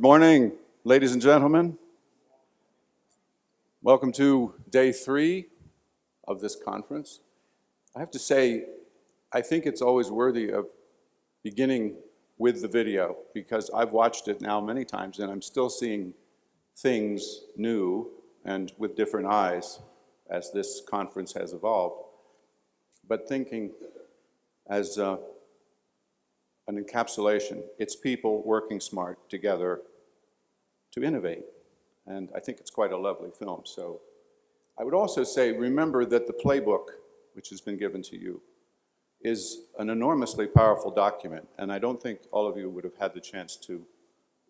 morning, ladies and gentlemen. Welcome to day 3 of this conference. I have to say, I think it's always worthy of beginning with the video because I've watched it now many times and I'm still seeing things new and with different eyes as this conference has evolved. But thinking as an encapsulation, it's people working smart together to innovate. And I think it's quite a lovely film. So I would also say, remember that the playbook, which has been given to you, is an enormously powerful document. And I don't think all of you would have had the chance to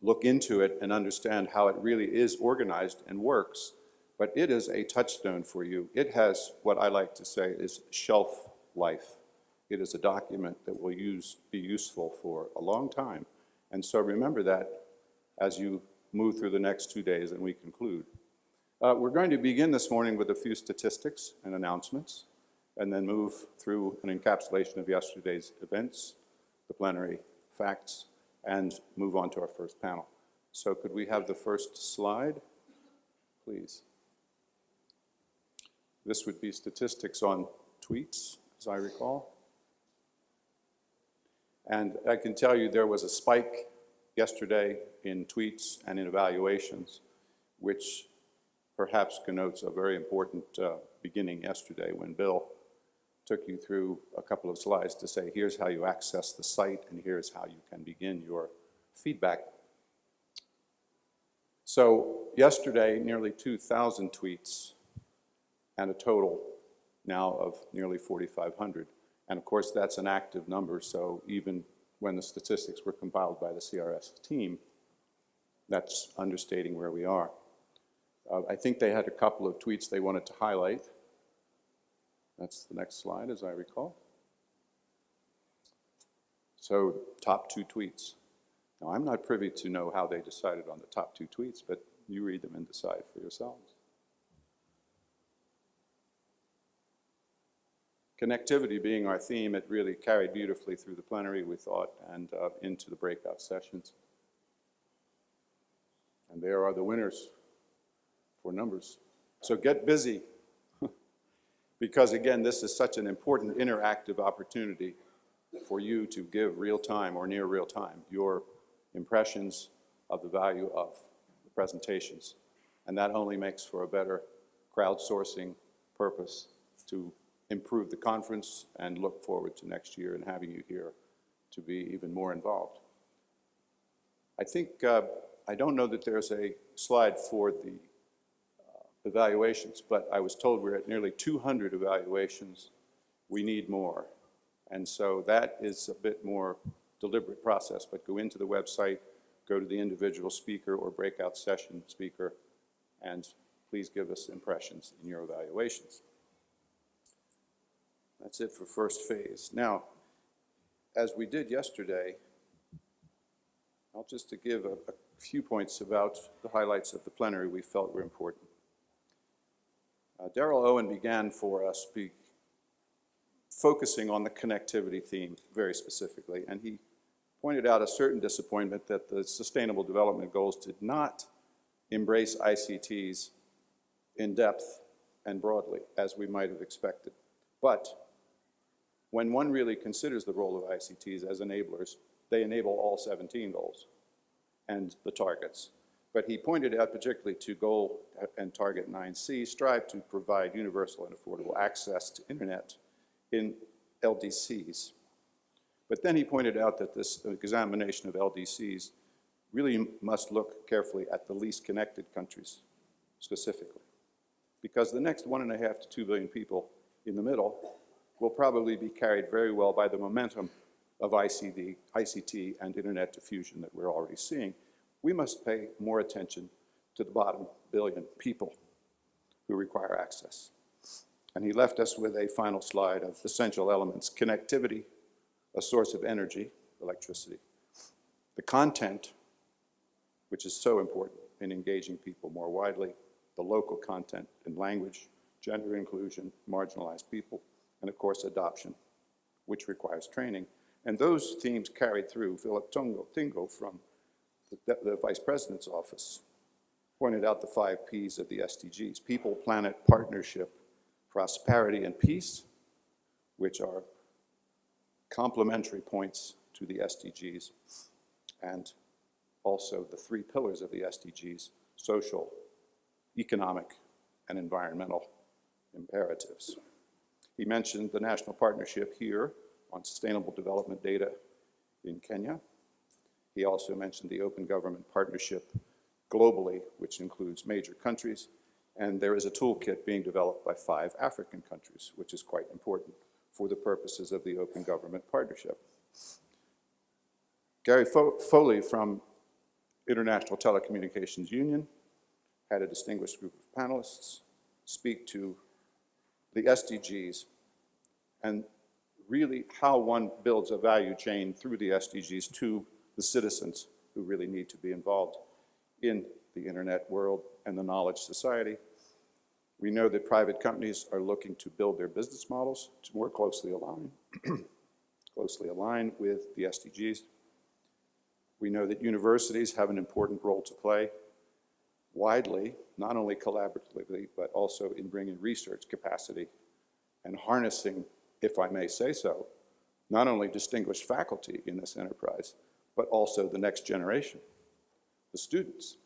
look into it and understand how it really is organized and works. But it is a touchstone for you. It has what I like to say is shelf life. It is a document that will be useful for a long time. And so remember that as you move through the next 2 days and we conclude. We're going to begin this morning with a few statistics and announcements, and then move through an encapsulation of yesterday's events, the plenary facts, and move on to our first panel. So could we have the first slide, please? This would be statistics on tweets, as I recall. And I can tell you there was a spike yesterday in tweets and in evaluations, which perhaps connotes a very important beginning yesterday when Bill took you through a couple of slides to say, here's how you access the site and here's how you can begin your feedback. So yesterday, nearly 2,000 tweets and a total now of nearly 4,500. And of course, that's an active number, so even when the statistics were compiled by the CRS team, that's understating where we are. I think they had a couple of tweets they wanted to highlight. That's the next slide, as I recall. So, top 2 tweets. Now, I'm not privy to know how they decided on the top 2 tweets, but you read them and decide for yourselves. Connectivity being our theme, it really carried beautifully through the plenary, we thought, and into the breakout sessions. And there are the winners for numbers. So get busy, because again, this is such an important interactive opportunity for you to give real time or near real time your impressions of the value of the presentations. And that only makes for a better crowdsourcing purpose to improve the conference and look forward to next year and having you here to be even more involved. I think, I don't know that there's a slide for the evaluations, but I was told we're at nearly 200 evaluations. We need more. And so that is a bit more deliberate process, but go into the website, go to the individual speaker or breakout session speaker, and please give us impressions in your evaluations. That's it for first phase. Now, as we did yesterday, I'll just to give a few points about the highlights of the plenary we felt were important. Darrell Owen began for us focusing on the connectivity theme very specifically, and he pointed out a certain disappointment that the Sustainable Development Goals did not embrace ICTs in depth and broadly, as we might have expected. But when one really considers the role of ICTs as enablers, they enable all 17 goals and the targets. But he pointed out particularly to goal and target 9C, strive to provide universal and affordable access to internet in LDCs. But then he pointed out that this examination of LDCs really must look carefully at the least connected countries specifically. Because the next 1.5 to 2 billion people in the middle will probably be carried very well by the momentum of ICT and internet diffusion that we're already seeing. We must pay more attention to the bottom billion people who require access. And he left us with a final slide of essential elements: connectivity, a source of energy, electricity; the content, which is so important in engaging people more widely; the local content in language, gender inclusion, marginalized people; and of course adoption, which requires training. And those themes carried through. Philip Tingo from the Vice President's office pointed out the 5 Ps of the SDGs: people, planet, partnership, prosperity, and peace, which are complementary points to the SDGs, and also the 3 pillars of the SDGs: social, economic, and environmental imperatives. He mentioned the national partnership here on sustainable development data in Kenya. He also mentioned the open government partnership globally, which includes major countries, and there is a toolkit being developed by 5 African countries, which is quite important for the purposes of the open government partnership. Gary Foley from International Telecommunications Union had a distinguished group of panelists speak to the SDGs and really how one builds a value chain through the SDGs to the citizens who really need to be involved in the internet world and the knowledge society. We know that private companies are looking to build their business models to more closely align, with the SDGs. We know that universities have an important role to play widely, not only collaboratively, but also in bringing research capacity and harnessing, if I may say so, not only distinguished faculty in this enterprise, but also the next generation, the students,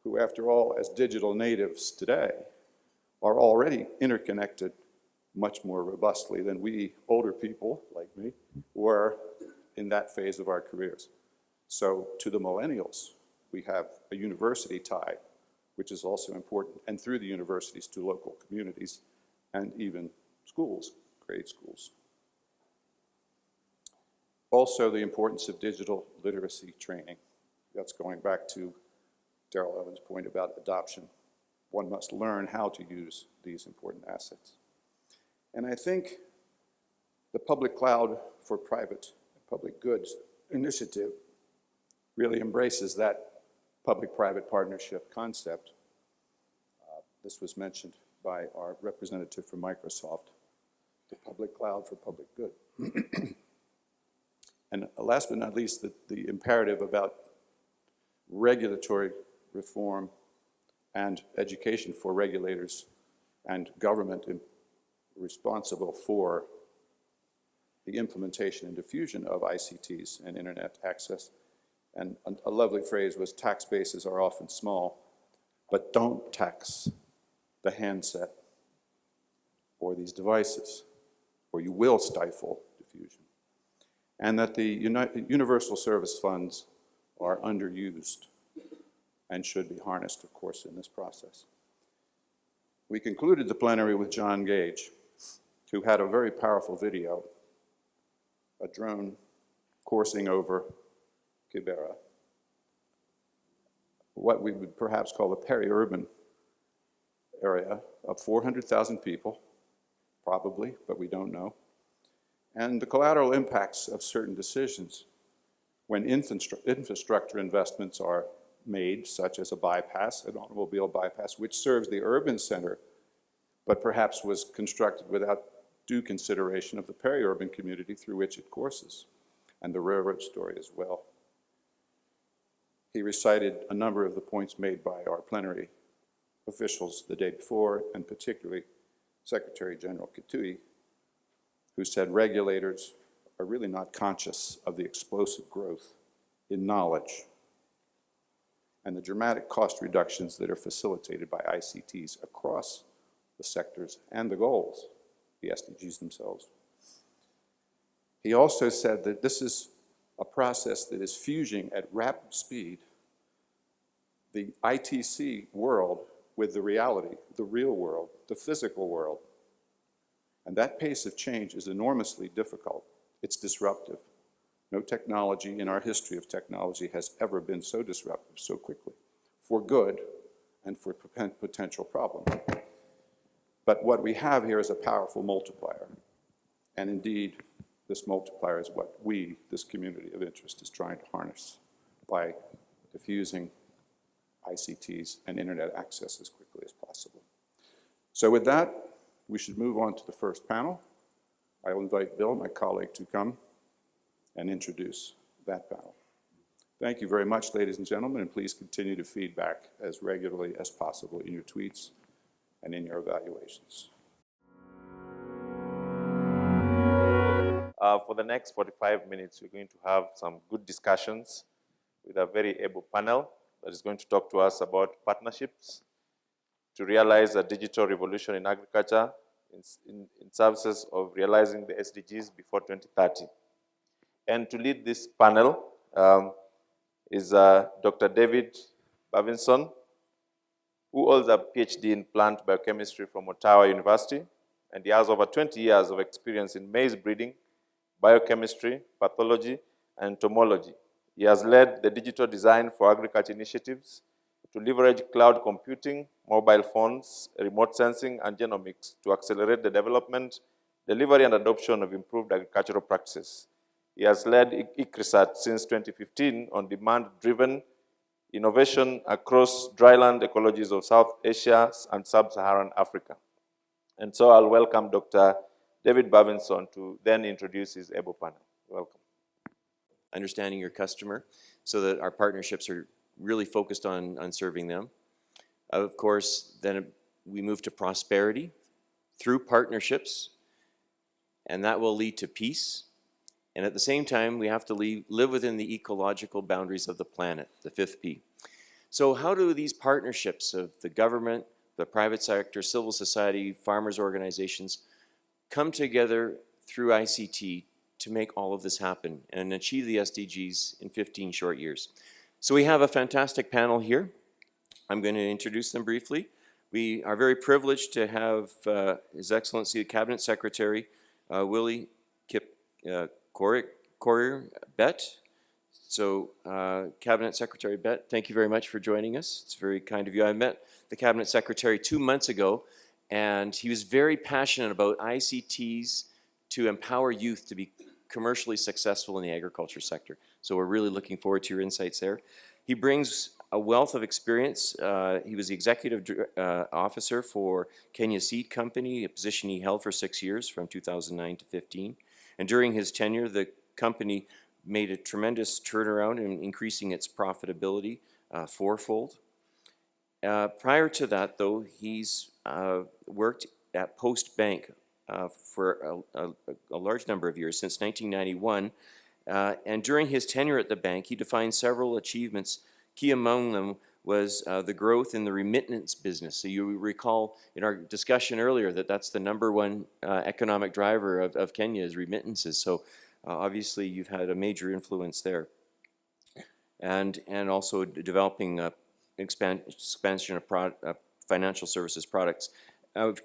who, after all, as digital natives today, are already interconnected much more robustly than we older people, like me, were in that phase of our careers. So to the millennials, we have a university tie, which is also important, and through the universities to local communities and even schools, grade schools. Also, the importance of digital literacy training. That's going back to Darrell Evans' point about adoption. One must learn how to use these important assets. And I think the public cloud for private and public goods initiative really embraces that public-private partnership concept. This was mentioned by our representative from Microsoft, the public cloud for public good. And last but not least, the imperative about regulatory reform and education for regulators and government responsible for the implementation and diffusion of ICTs and internet access. And a lovely phrase was, tax bases are often small, but don't tax the handset or these devices, or you will stifle diffusion. And that the universal service funds are underused and should be harnessed, of course, in this process. We concluded the plenary with John Gage, who had a very powerful video, a drone coursing over Kibera, what we would perhaps call the peri-urban area of 400,000 people, probably, but we don't know, and the collateral impacts of certain decisions when infrastructure investments are made, such as a bypass, an automobile bypass, which serves the urban center, but perhaps was constructed without due consideration of the peri-urban community through which it courses, and the railroad story as well. He recited a number of the points made by our plenary officials the day before, and particularly Secretary General Kitui, who said regulators are really not conscious of the explosive growth in knowledge and the dramatic cost reductions that are facilitated by ICTs across the sectors and the goals, the SDGs themselves. He also said that this is a process that is fusing at rapid speed the ITC world with the reality, the real world, the physical world. And that pace of change is enormously difficult. It's disruptive. No technology in our history of technology has ever been so disruptive so quickly, for good and for potential problem. But what we have here is a powerful multiplier. And indeed, this multiplier is what we, this community of interest, is trying to harness by diffusing ICTs and internet access as quickly as possible. So with that, we should move on to the first panel. I will invite Bill, my colleague, to come and introduce that panel. Thank you very much, ladies and gentlemen, and please continue to feedback as regularly as possible in your tweets and in your evaluations. For the next 45 minutes, we're going to have some good discussions with a very able panel that is going to talk to us about partnerships to realize a digital revolution in agriculture in services of realizing the SDGs before 2030. And to lead this panel is Dr. David Bergvinson, who holds a PhD in plant biochemistry from Ottawa University, and he has over 20 years of experience in maize breeding, biochemistry, pathology, and entomology. He has led the digital design for agriculture initiatives to leverage cloud computing, mobile phones, remote sensing, and genomics to accelerate the development, delivery, and adoption of improved agricultural practices. He has led research since 2015 on demand-driven innovation across dryland ecologies of South Asia and Sub-Saharan Africa. And so I'll welcome Dr. David Bergvinson to then introduce his able panel. Welcome. Understanding your customer so that our partnerships are really focused on serving them. Of course, then we move to prosperity through partnerships, and that will lead to peace. And at the same time, we have to live within the ecological boundaries of the planet, the fifth P. So how do these partnerships of the government, the private sector, civil society, farmers' organizations come together through ICT to make all of this happen and achieve the SDGs in 15 short years? So we have a fantastic panel here. I'm going to introduce them briefly. We are very privileged to have His Excellency the Cabinet Secretary, Willy Kipkorir, Bett. So Cabinet Secretary Bett, thank you very much for joining us. It's very kind of you. I met the Cabinet Secretary 2 months ago, and he was very passionate about ICTs to empower youth to be commercially successful in the agriculture sector. So we're really looking forward to your insights there. He brings a wealth of experience. He was the executive officer for Kenya Seed Company, a position he held for 6 years from 2009 to 15. And during his tenure, the company made a tremendous turnaround in increasing its profitability fourfold. Prior to that, though, he's worked at Post Bank for a large number of years, since 1991. And during his tenure at the bank, he defined several achievements. Key among them was the growth in the remittance business. So you recall in our discussion earlier that that's the #1 economic driver of Kenya is remittances. So obviously you've had a major influence there. And also developing expansion of financial services products.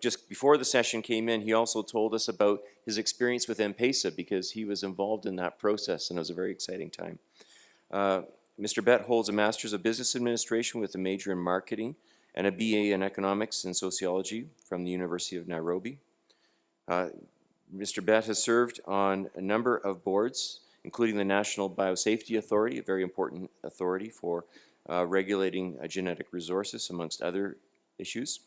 Just before the session came in, he also told us about his experience with M-Pesa because he was involved in that process, and it was a very exciting time. Mr. Bett holds a Master's of Business Administration with a major in Marketing and a BA in Economics and Sociology from the University of Nairobi. Mr. Bett has served on a number of boards, including the National Biosafety Authority, a very important authority for regulating genetic resources, amongst other issues.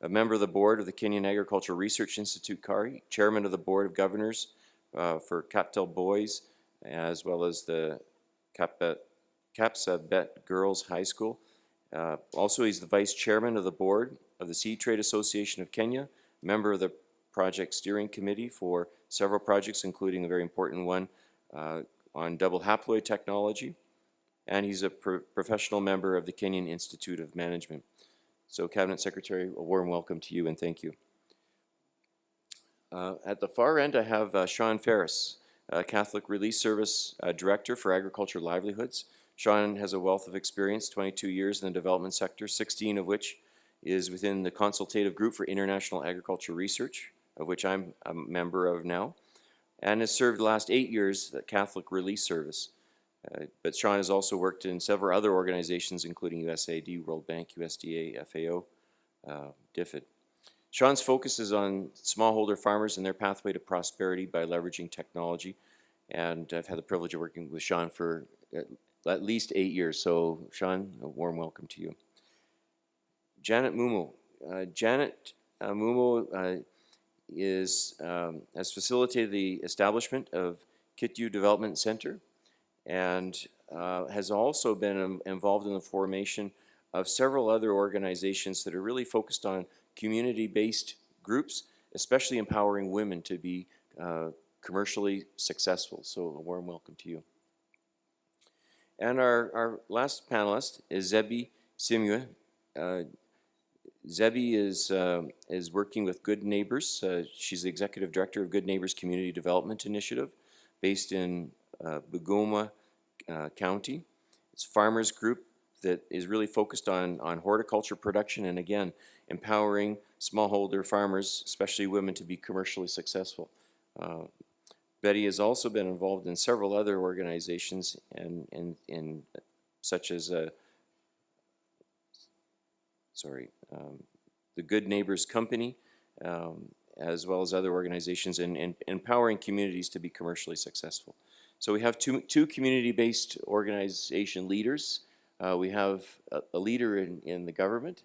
A member of the board of the Kenyan Agricultural Research Institute, KARI, chairman of the board of governors for Captel Boys, as well as the Kapsabet Girls High School. Also, he's the vice chairman of the board of the Seed Trade Association of Kenya, member of the project steering committee for several projects, including a very important one on double haploid technology. And he's a professional member of the Kenyan Institute of Management. So, Cabinet Secretary, a warm welcome to you and thank you. At the far end, I have Shaun Ferris, Catholic Relief Service Director for Agriculture Livelihoods. Shaun has a wealth of experience, 22 years in the development sector, 16 of which is within the Consultative Group for International Agriculture Research, of which I'm a member of now, and has served the last 8 years at Catholic Relief Service. But Shaun has also worked in several other organizations, including USAID, World Bank, USDA, FAO, DFID. Shaun's focus is on smallholder farmers and their pathway to prosperity by leveraging technology. And I've had the privilege of working with Shaun for at least 8 years. So, Shaun, a warm welcome to you. Janet Mumo. Janet Mumo has facilitated the establishment of Kityu Development Center, and has also been involved in the formation of several other organizations that are really focused on community-based groups, especially empowering women to be commercially successful. So a warm welcome to you. And our last panelist is Zebby Simiyu. Zebby is working with Good Neighbors. She's the Executive Director of Good Neighbors Community Development Initiative based in Otwoma County. It's a farmers group that is really focused on horticulture production and, again, empowering smallholder farmers, especially women, to be commercially successful. Betty has also been involved in several other organizations and such as the Good Neighbors Company, as well as other organizations in empowering communities to be commercially successful. So we have two community-based organization leaders. We have a leader in the government,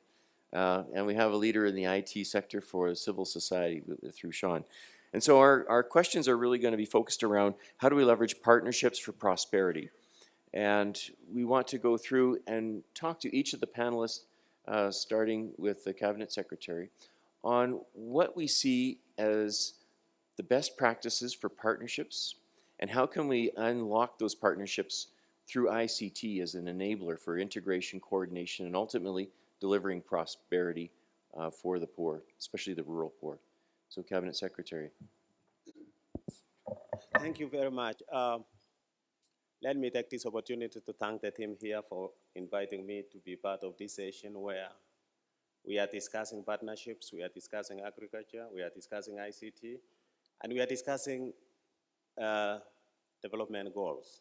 and we have a leader in the IT sector for civil society through Shaun. And so our questions are really going to be focused around how do we leverage partnerships for prosperity. And we want to go through and talk to each of the panelists, starting with the Cabinet Secretary, on what we see as the best practices for partnerships and how can we unlock those partnerships through ICT as an enabler for integration, coordination, and ultimately delivering prosperity for the poor, especially the rural poor. So, Cabinet Secretary. Thank you very much. Let me take this opportunity to thank the team here for inviting me to be part of this session where we are discussing partnerships, we are discussing agriculture, we are discussing ICT, and we are discussing development goals.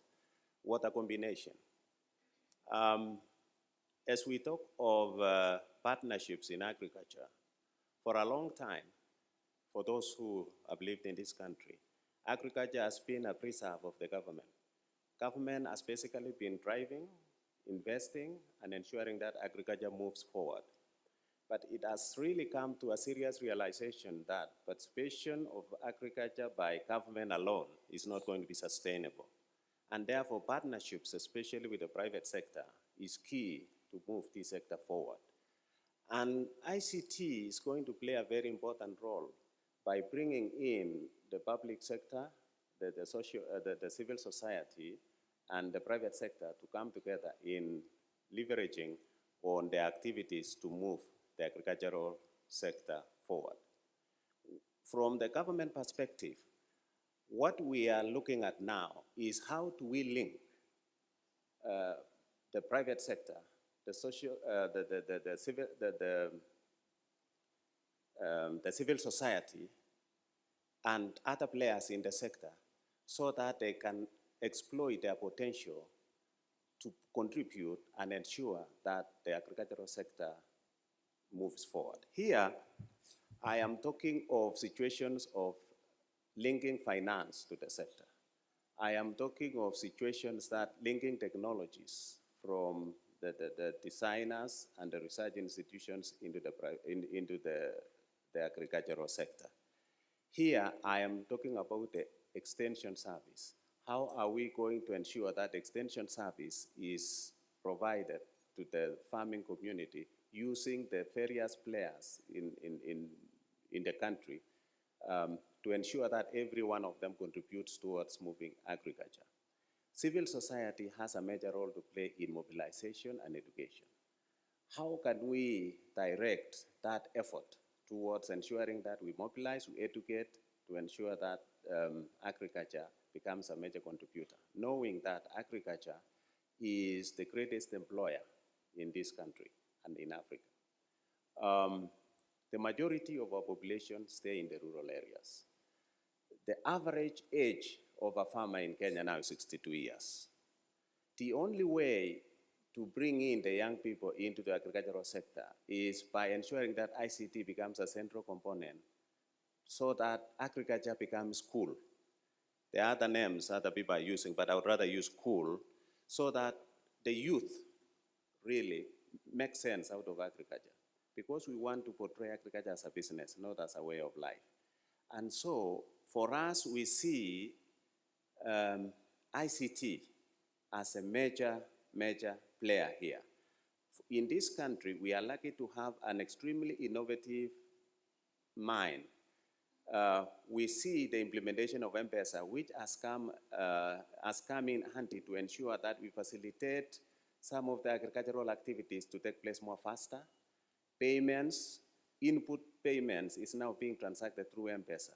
What a combination. As we talk of partnerships in agriculture, for a long time, for those who have lived in this country, agriculture has been a preserve of the government. Government has basically been driving, investing, and ensuring that agriculture moves forward. But it has really come to a serious realization that participation of agriculture by government alone is not going to be sustainable. And therefore, partnerships, especially with the private sector, is key to move this sector forward. And ICT is going to play a very important role by bringing in the public sector, the civil society, and the private sector to come together in leveraging on their activities to move the agricultural sector forward. From the government perspective, what we are looking at now is how do we link the private sector, the civil society, and other players in the sector so that they can exploit their potential to contribute and ensure that the agricultural sector moves forward. Here, I am talking of situations of linking finance to the sector. I am talking of situations that linking technologies from the designers and the research institutions into the agricultural sector. Here, I am talking about the extension service. How are we going to ensure that extension service is provided to the farming community using the various players in the country to ensure that every one of them contributes towards moving agriculture? Civil society has a major role to play in mobilization and education. How can we direct that effort towards ensuring that we mobilize, we educate, to ensure that agriculture becomes a major contributor, knowing that agriculture is the greatest employer in this country and in Africa. The majority of our population stay in the rural areas. The average age of a farmer in Kenya now is 62 years. The only way to bring in the young people into the agricultural sector is by ensuring that ICT becomes a central component so that agriculture becomes cool. There are other names other people are using, but I would rather use cool so that the youth really make sense out of agriculture, because we want to portray agriculture as a business, not as a way of life. And so for us, we see ICT as a major player here. In this country, we are lucky to have an extremely innovative mind. We see the implementation of M-Pesa, which has come in handy to ensure that we facilitate some of the agricultural activities to take place more faster. Payments, input payments is now being transacted through M-Pesa.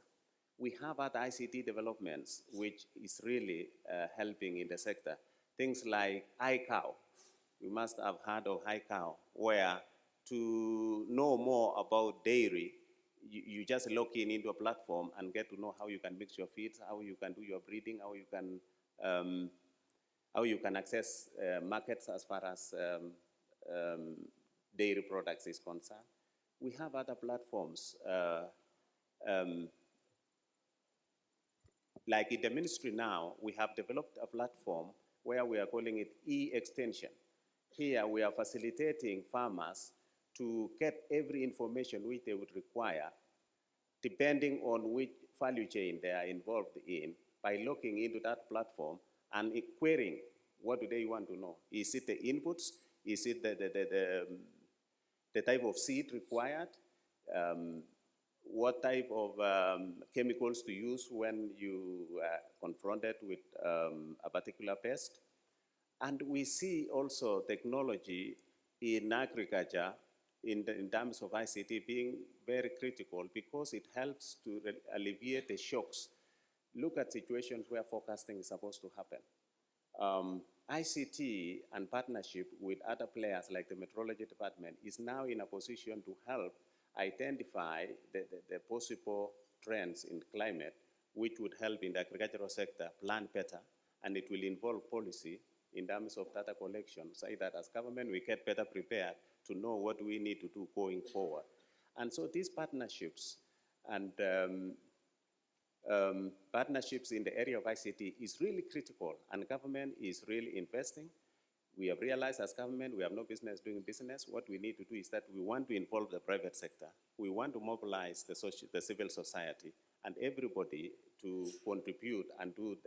We have other ICT developments, which is really helping in the sector. Things like iCow. You must have heard of iCow, where to know more about dairy, you just log in into a platform and get to know how you can mix your feeds, how you can do your breeding, how you can access markets as far as dairy products is concerned. We have other platforms, like in the ministry now, we have developed a platform where we are calling it e-extension. Here we are facilitating farmers to get every information which they would require, depending on which value chain they are involved in, by logging into that platform and querying what do they want to know. Is it the inputs? Is it the type of seed required? What type of chemicals to use when you are confronted with a particular pest? And we see also technology in agriculture in terms of ICT being very critical because it helps to alleviate the shocks. Look at situations where forecasting is supposed to happen. ICT and partnership with other players like the meteorology department is now in a position to help identify the possible trends in climate, which would help in the agricultural sector plan better, and it will involve policy in terms of data collection, so that as government we get better prepared to know what we need to do going forward. And so these partnerships and partnerships in the area of ICT is really critical, and government is really investing. We have realized as government we have no business doing business. What we need to do is that we want to involve the private sector. We want to mobilize the civil society and everybody to contribute and do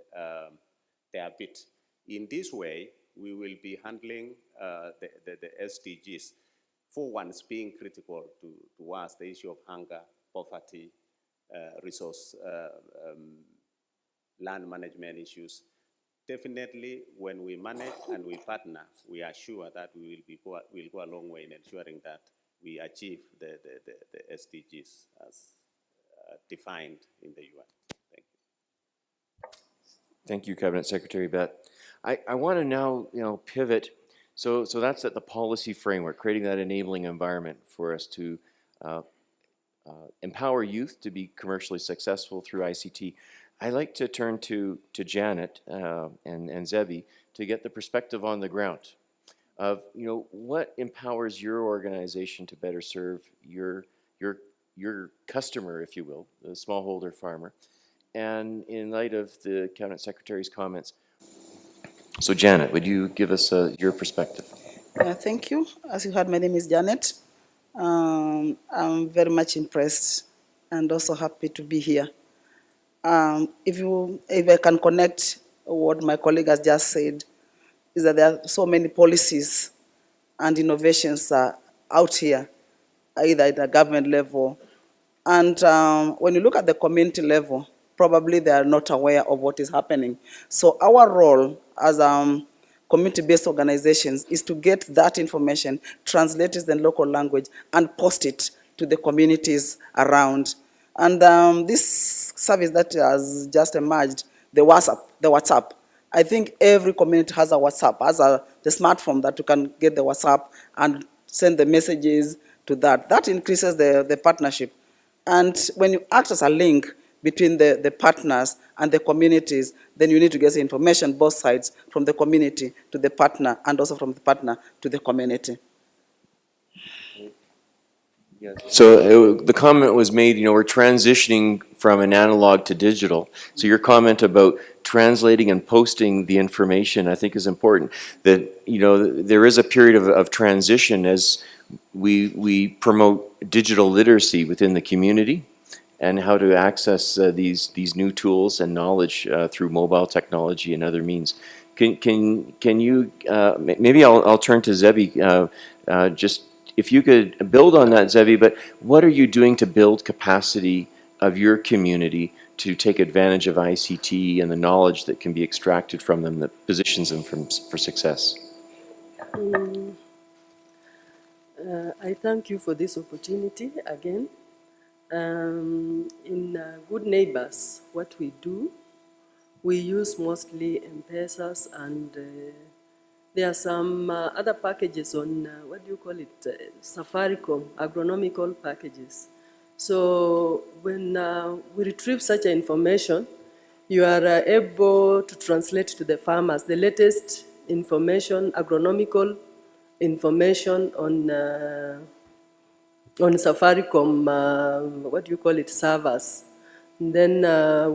their bit. In this way, we will be handling the SDGs. For once being critical to us, the issue of hunger, poverty, resource, land management issues. Definitely, when we manage and we partner, we are sure that we will go a long way in ensuring that we achieve the SDGs as defined in the UN. Thank you. Thank you, Cabinet Secretary Bett. I want to now, pivot. So that's at the policy framework, creating that enabling environment for us to empower youth to be commercially successful through ICT. I'd like to turn to Janet and Zebby to get the perspective on the ground of what empowers your organization to better serve your customer, if you will, the smallholder farmer, and in light of the Cabinet Secretary's comments. So Janet, would you give us your perspective? Thank you. As you heard, my name is Janet. I'm very much impressed and also happy to be here. If I can connect what my colleague has just said, is that there are so many policies and innovations out here, either at the government level. And when you look at the community level, probably they are not aware of what is happening. So our role as community-based organizations is to get that information, translate it in local language, and post it to the communities around. And this service that has just emerged, the WhatsApp. I think every community has a WhatsApp, has the smartphone that you can get the WhatsApp and send the messages to that. That increases the partnership. And when you act as a link between the partners and the communities, then you need to get the information, both sides, from the community to the partner, and also from the partner to the community. So the comment was made, we're transitioning from an analog to digital. So your comment about translating and posting the information, I think, is important. That, there is a period of transition as we promote digital literacy within the community and how to access these new tools and knowledge through mobile technology and other means. Can you, maybe I'll turn to Zebby, just if you could build on that, Zebby, but what are you doing to build capacity of your community to take advantage of ICT and the knowledge that can be extracted from them that positions them for success? I thank you for this opportunity again. In Good Neighbors, what we do, we use mostly M-Pesas, and there are some other packages on, what do you call it, Safaricom, agronomical packages. So when we retrieve such information, you are able to translate to the farmers the latest information, agronomical information on Safaricom, what do you call it, servers. And then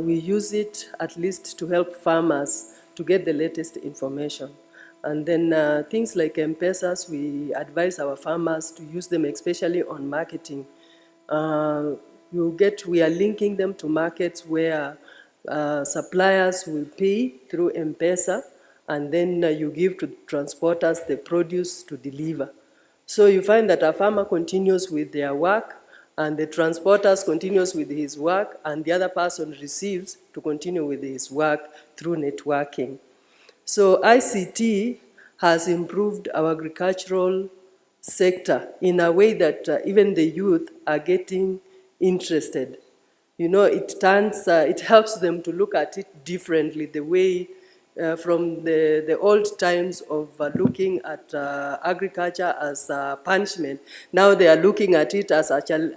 we use it at least to help farmers to get the latest information. And then things like M-Pesas, we advise our farmers to use them, especially on marketing. We are linking them to markets where suppliers will pay through M-Pesa, and then you give to transporters the produce to deliver. So you find that a farmer continues with their work, and the transporters continues with his work, and the other person receives to continue with his work through networking. So ICT has improved our agricultural sector in a way that even the youth are getting interested. You know, it helps them to look at it differently, the way from the old times of looking at agriculture as punishment. Now they are looking at it as an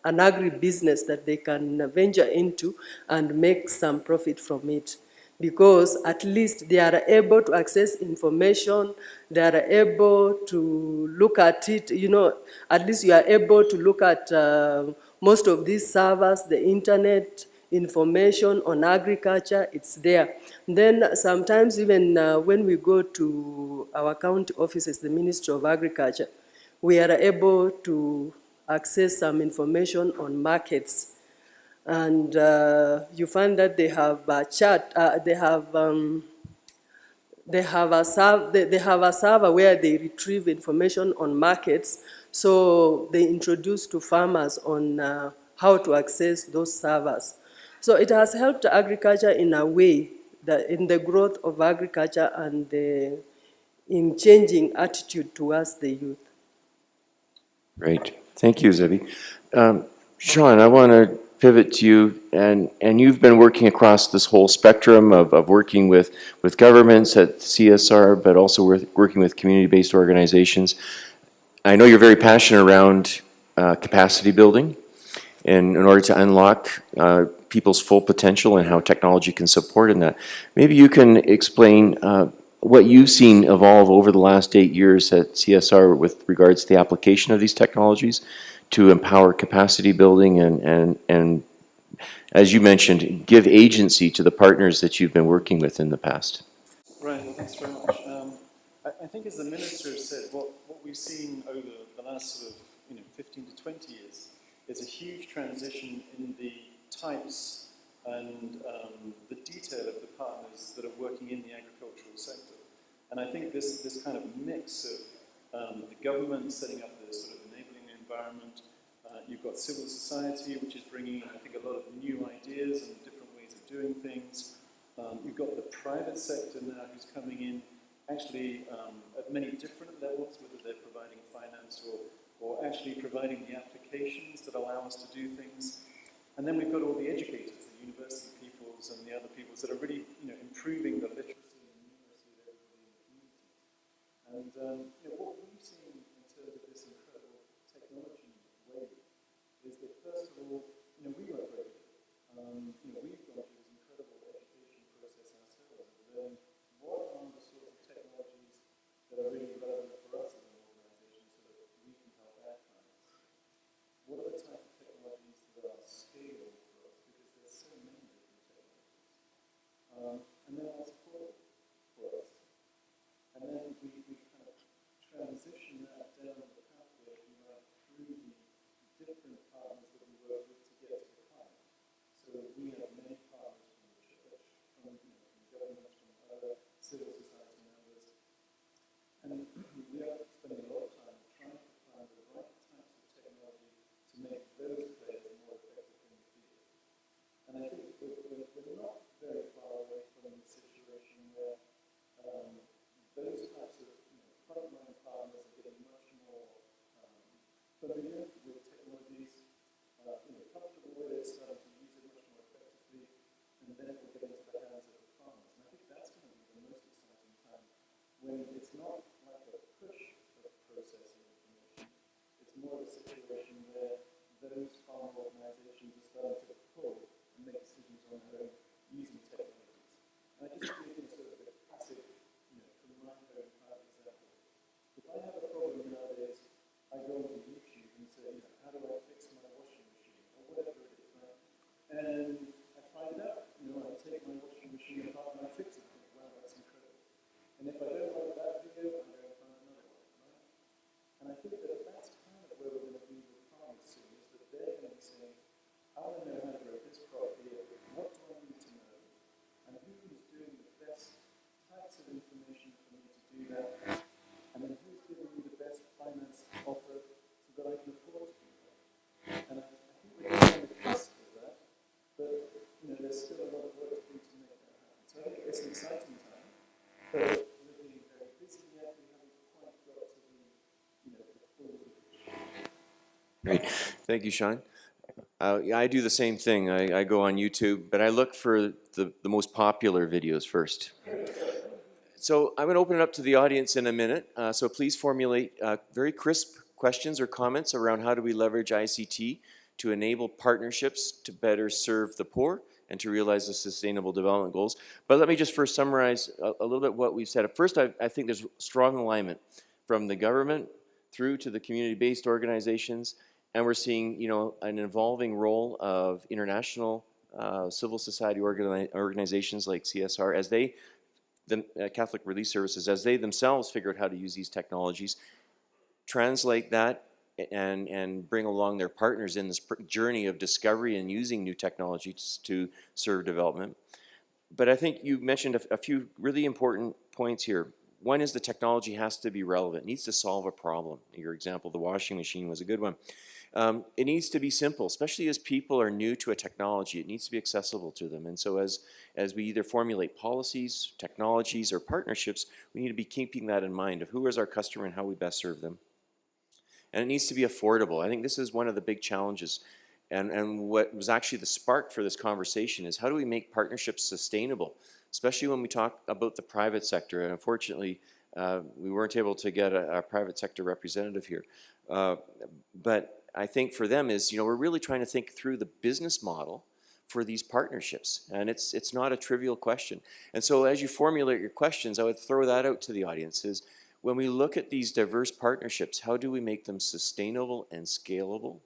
agri-business that they can venture into and make some profit from it. Because at least they are able to access information, they are able to look at it, you know, at least you are able to look at most of these servers, the internet information on agriculture, it's there. Then sometimes even when we go to our county offices, the Ministry of Agriculture, we are able to access some information on markets. And you find that they have a chat, they have a server where they retrieve information on markets. So they introduce to farmers on how to access those servers. So it has helped agriculture in a way, that in the growth of agriculture and in changing attitude towards the youth. Great. Thank you, Zebby. Shaun, I want to pivot to you, and you've been working across this whole spectrum of working with governments at CSR, but also working with community-based organizations. I know you're very passionate around capacity building in order to unlock people's full potential and how technology can support in that. Maybe you can explain what you've seen evolve over the last 8 years at CSR with regards to the application of these technologies to empower capacity building and as you mentioned, give agency to the partners that you've been working with in the past. Right, well, thanks very much. I think as the Minister said, what we've seen over the last sort of 15 to 20 years is a huge transition in the types and the detail of the partners that are working in the agricultural sector. And I think this kind of mix of the government setting up the sort of enabling environment, you've got civil society, which is bringing, I think, a lot of new ideas and different ways of doing things. You've got the private sector now who's coming in, actually at many different levels, whether they're providing finance or actually providing the applications that allow us to do things. And then we've got all the educators, the university peoples and the other peoples that are really improving the literacy and numeracy of everybody in the community. And what we've seen in terms of this incredible technology wave is that first of all, we were very good. We've gone through this incredible education process ourselves of learning what are the sorts of technologies that are really relevant for us as an organisation so that we can help our clients. What are the type of technologies that are scalable for us, because there's so many different technologies. And then are supportive for us. And then we kind of transition that down the pathway, if you like, through the different partners that we work with to get to the client. So we have many partners from the church, from government, from other Thank you, Shaun. Yeah, I do the same thing. I go on YouTube, but I look for the most popular videos first. So I'm going to open it up to the audience in a minute. So please formulate very crisp questions or comments around how do we leverage ICT to enable partnerships to better serve the poor and to realize the Sustainable Development Goals. But let me just first summarize a little bit what we've said. First, I think there's strong alignment from the government through to the community-based organizations, and we're seeing, you know, an evolving role of international civil society organizations like CSR as they, the Catholic Relief Services, as they themselves figure out how to use these technologies, translate that and bring along their partners in this journey of discovery and using new technologies to serve development. But I think you mentioned a few really important points here. One is the technology has to be relevant. It needs to solve a problem. Your example, the washing machine, was a good one. It needs to be simple, especially as people are new to a technology. It needs to be accessible to them. And so as we either formulate policies, technologies, or partnerships, we need to be keeping that in mind of who is our customer and how we best serve them. And it needs to be affordable. I think this is one of the big challenges. And what was actually the spark for this conversation is how do we make partnerships sustainable, especially when we talk about the private sector. And unfortunately, we weren't able to get a private sector representative here. But I think for them is, you know, we're really trying to think through the business model for these partnerships. And it's not a trivial question. And so as you formulate your questions, I would throw that out to the audience is, when we look at these diverse partnerships, how do we make them sustainable and scalable?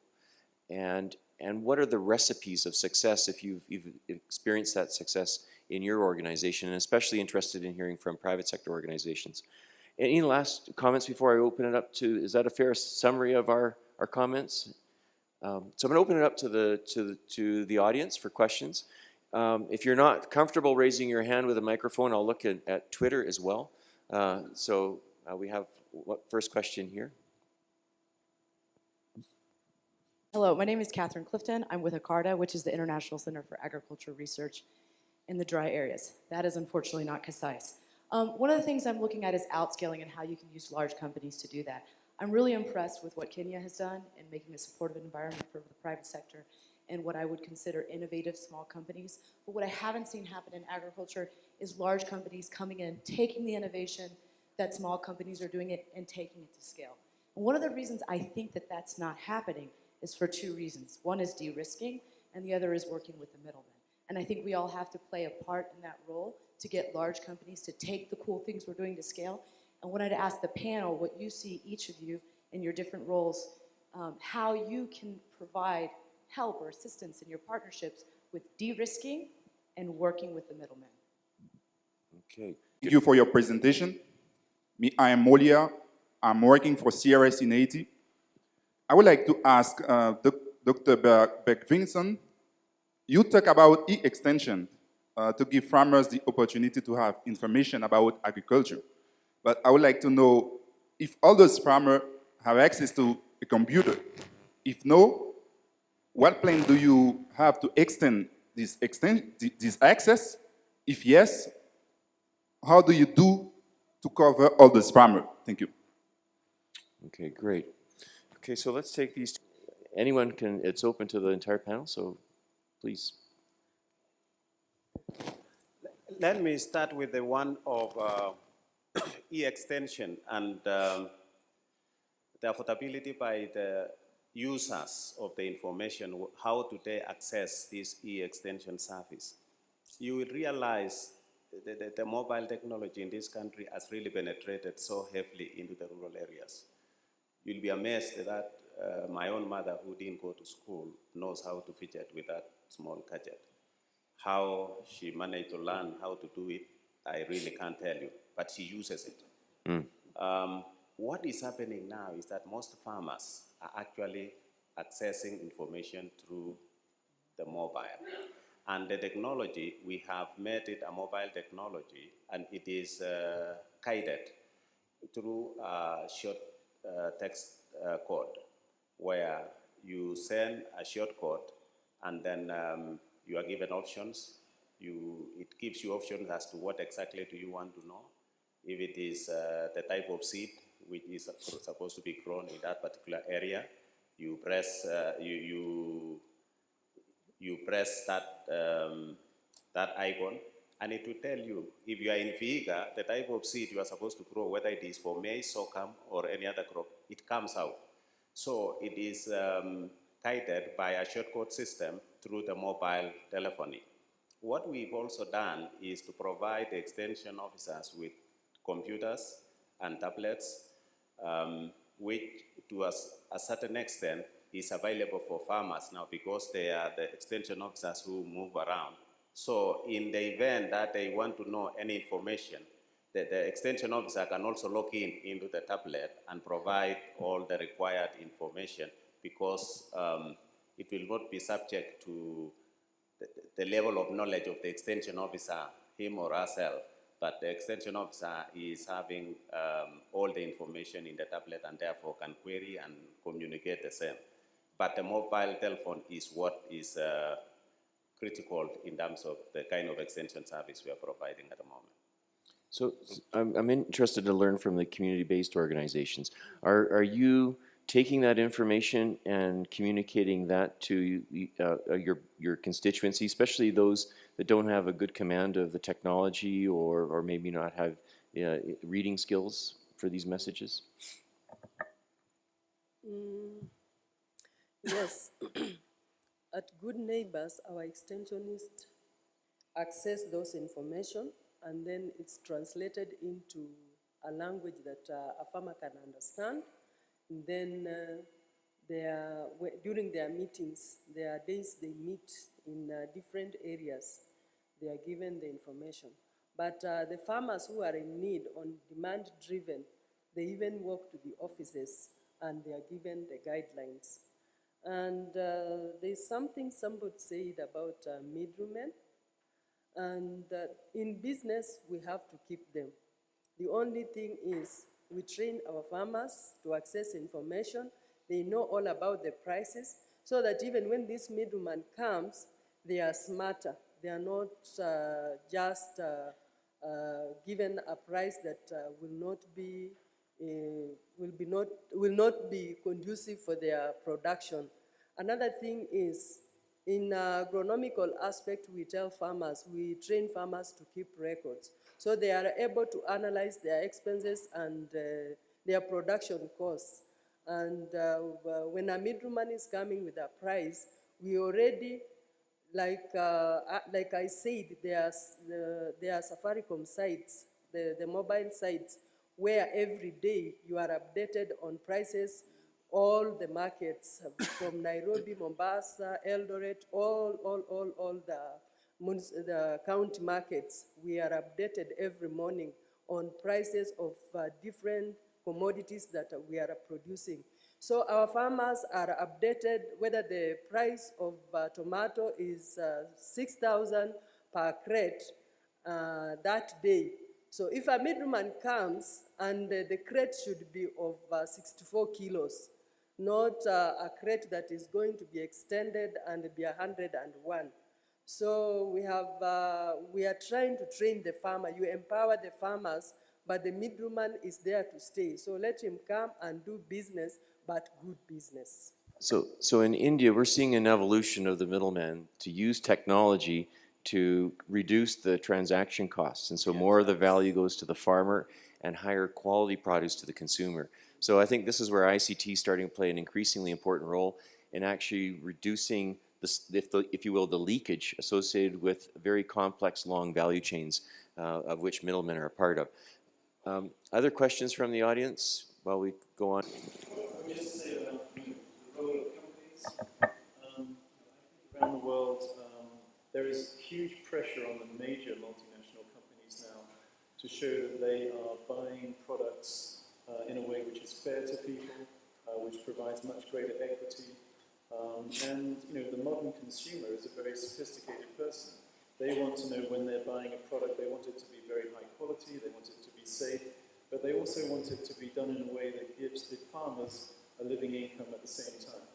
And what are the recipes of success if you've experienced that success in your organization, and especially interested in hearing from private sector organizations. Any last comments before I open it up to, is that a fair summary of our comments? So I'm going to open it up to the audience for questions. If you're not comfortable raising your hand with a microphone, I'll look at Twitter as well. We have first question here. Hello, my name is Catherine Clifton. I'm with ICARDA, which is the International Center for Agricultural Research in the dry areas. That is unfortunately not concise. One of the things I'm looking at is outscaling and how you can use large companies to do that. I'm really impressed with what Kenya has done in making a supportive environment for the private sector and what I would consider innovative small companies. But what I haven't seen happen in agriculture is large companies coming in, taking the innovation that small companies are doing it and taking it to scale. And one of the reasons I think that that's not happening is for two reasons. One is de-risking, and the other is working with the middlemen. And I think we all have to play a part in that role to get large companies to take the cool things we're doing to scale. I wanted to ask the panel what you see, each of you, in your different roles, how you can provide help or assistance in your partnerships with de-risking and working with the middlemen. Okay. Thank you for your presentation. I am Molia. I'm working for CRS in Haiti. I would like to ask Dr. Bergvinson, you talk about e-extension to give farmers the opportunity to have information about agriculture. But I would like to know if all those farmers have access to a computer. If no, what plan do you have to extend this access? If yes, how do you do to cover all those farmers? Thank you. Okay, great. Okay, so let's take these. Anyone can, it's open to the entire panel, so please. Let me start with the one of e-extension and the affordability by the users of the information, how do they access this e-extension service. You will realize the mobile technology in this country has really penetrated so heavily into the rural areas. You'll be amazed that my own mother, who didn't go to school, knows how to fidget with that small gadget. How she managed to learn how to do it, I really can't tell you, but she uses it. What is happening now is that most farmers are actually accessing information through the mobile. And the technology, we have made it a mobile technology, and it is guided through a short text code, where you send a short code, and then you are given options. It gives you options as to what exactly do you want to know. If it is the type of seed which is supposed to be grown in that particular area, you press you press that icon, and it will tell you if you are in Vihiga, the type of seed you are supposed to grow, whether it is for maize, sorghum, or any other crop, it comes out. So it is guided by a shortcode system through the mobile telephony. What we've also done is to provide the extension officers with computers and tablets, which to a certain extent is available for farmers now because they are the extension officers who move around. So in the event that they want to know any information, the extension officer can also log into the tablet and provide all the required information because it will not be subject to the level of knowledge of the extension officer, him or herself, but the extension officer is having all the information in the tablet and therefore can query and communicate the same. But the mobile telephone is what is critical in terms of the kind of extension service we are providing at the moment. So I'm interested to learn from the community-based organizations. Are you taking that information and communicating that to your constituency, especially those that don't have a good command of the technology or maybe not have reading skills for these messages? Yes. At Good Neighbors, our extensionists access those information and then it's translated into a language that a farmer can understand. And then during their meetings, there are days they meet in different areas. They are given the information. But the farmers who are in need, on demand driven, they even walk to the offices and they are given the guidelines. And there's something somebody said about middlemen. And in business, we have to keep them. The only thing is we train our farmers to access information. They know all about the prices so that even when this middleman comes, they are smarter. They are not just given a price that will not be conducive for their production. Another thing is, in agronomical aspect, we train farmers to keep records. So they are able to analyze their expenses and their production costs. And when a middleman is coming with a price, we already, like I said, there are Safaricom sites, the mobile sites, where every day you are updated on prices, all the markets from Nairobi, Mombasa, Eldoret, all the county markets. We are updated every morning on prices of different commodities that we are producing. So our farmers are updated whether the price of tomato is 6,000 per crate that day. So if a middleman comes and the crate should be of 64 kilos, not a crate that is going to be extended and be 101. So we are trying to train the farmer. You empower the farmers, but the middleman is there to stay. So let him come and do business, but good business. So in India, we're seeing an evolution of the middleman to use technology to reduce the transaction costs. And so more of the value goes to the farmer and higher quality produce to the consumer. So I think this is where ICT is starting to play an increasingly important role in actually reducing, if you will, the leakage associated with very complex long value chains of which middlemen are a part of. Other questions from the audience while we go on? Just to say about the role of companies. Around the world, there is huge pressure on the major multinational companies now to show that they are buying products in a way which is fair to people, which provides much greater equity. And the modern consumer is a very sophisticated person. They want to know when they're buying a product, they want it to be very high quality, they want it to be safe, but they also want it to be done in a way that gives the farmers a living income at the same time.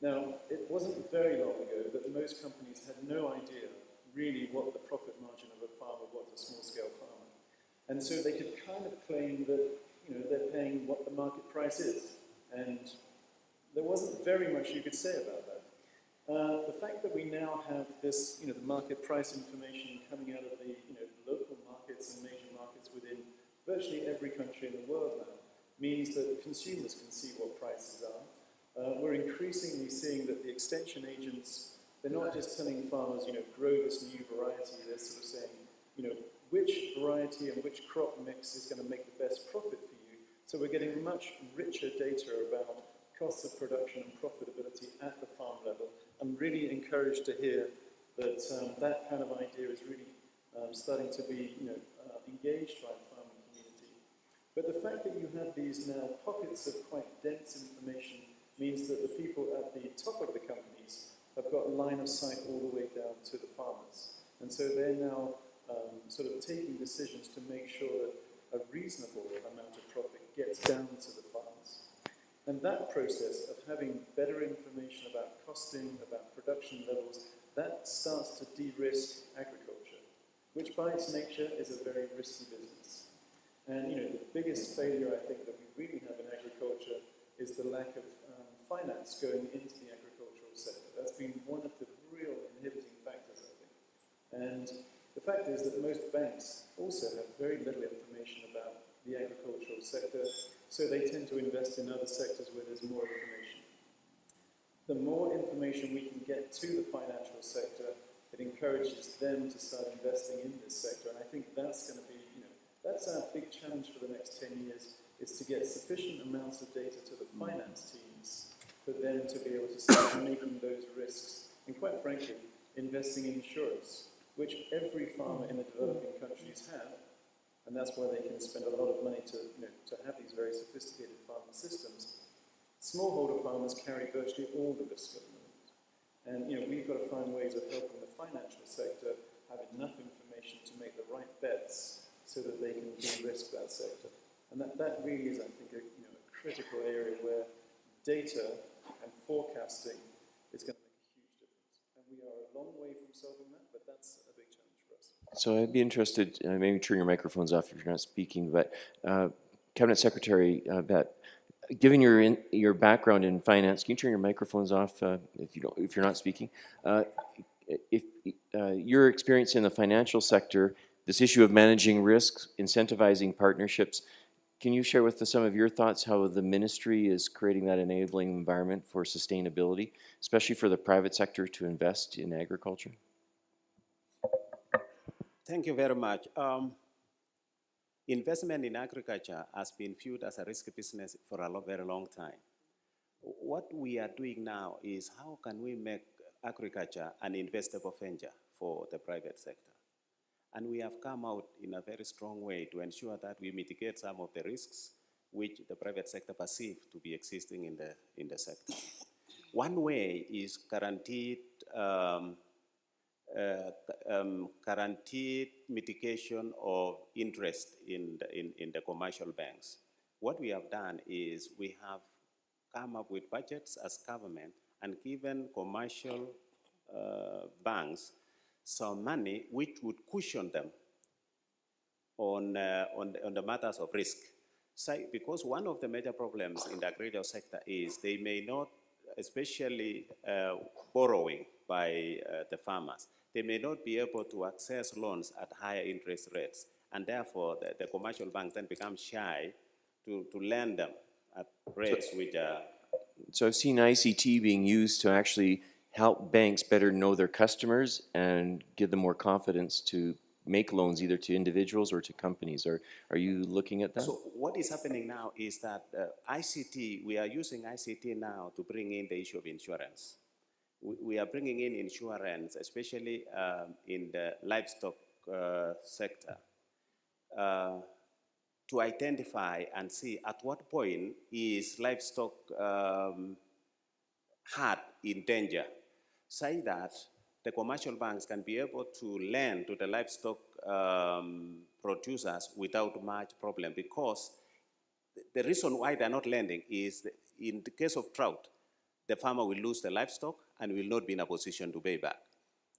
Now, it wasn't very long ago that most companies had no idea really what the profit margin of a farmer was, a small-scale farmer. And so they could kind of claim that they're paying what the market price is. And there wasn't very much you could say about that. The fact that we now have this, the market price information coming out of the, local markets and major markets within virtually every country in the world now means that consumers can see what prices are. We're increasingly seeing that the extension agents, they're not just telling farmers, grow this new variety, they're sort of saying, which variety and which crop mix is going to make the best profit for you. So we're getting much richer data about costs of production and profitability at the farm level. I'm really encouraged to hear that that kind of idea is really starting to be, engaged by the farming community. But the fact that you have these now pockets of quite dense information means that the people at the top of the companies have got line of sight all the way down to the farmers. And so they're now sort of taking decisions to make sure that a reasonable amount of profit gets down to the farmers. And that process of having better information about costing, about production levels, that starts to de-risk agriculture, which by its nature is a very risky business. And the biggest failure I think that we really have in agriculture is the lack of finance going into the agricultural sector. That's been one of the real inhibiting factors, I think. And the fact is that most banks also have very little information about the agricultural sector, so they tend to invest in other sectors where there's more information. The more information we can get to the financial sector, it encourages them to start investing in this sector, and I think that's going to be, that's our big challenge for the next 10 years, is to get sufficient amounts of data to the finance teams for them to be able to start making those risks, and quite frankly, investing in insurance, which every farmer in the developing countries have, and that's why they can spend a lot of money to, to have these very sophisticated farming systems. Smallholder farmers carry virtually all the risk at the moment. And, we've got to find ways of helping the financial sector have enough information to make the right bets so that they can de-risk that sector. And that really is, I think, a critical area where data and forecasting is going to make a huge difference. And we are a long way from solving that, but that's a big challenge for us. So I'd be interested, maybe turn your microphones off if you're not speaking, but Cabinet Secretary Bett, given your background in finance, can you turn your microphones off if you're not speaking? If your experience in the financial sector, this issue of managing risks, incentivizing partnerships, can you share with us some of your thoughts how the ministry is creating that enabling environment for sustainability, especially for the private sector to invest in agriculture? Thank you very much. Investment in agriculture has been viewed as a risky business for a very long time. What we are doing now is how can we make agriculture an investable venture for the private sector? And we have come out in a very strong way to ensure that we mitigate some of the risks which the private sector perceive to be existing in the sector. One way is guaranteed mitigation of interest in the commercial banks. What we have done is we have come up with budgets as government and given commercial banks some money which would cushion them on the matters of risk. So, because one of the major problems in the agricultural sector is they may not, especially borrowing by the farmers, they may not be able to access loans at higher interest rates, and therefore the commercial banks then become shy to lend them at rates which are... So I've seen ICT being used to actually help banks better know their customers and give them more confidence to make loans either to individuals or to companies. Are you looking at that? So what is happening now is that ICT, we are using ICT now to bring in the issue of insurance. We are bringing in insurance, especially in the livestock sector, to identify and see at what point is livestock herd in danger, so that the commercial banks can be able to lend to the livestock producers without much problem, because the reason why they're not lending is in the case of drought, the farmer will lose the livestock and will not be in a position to pay back.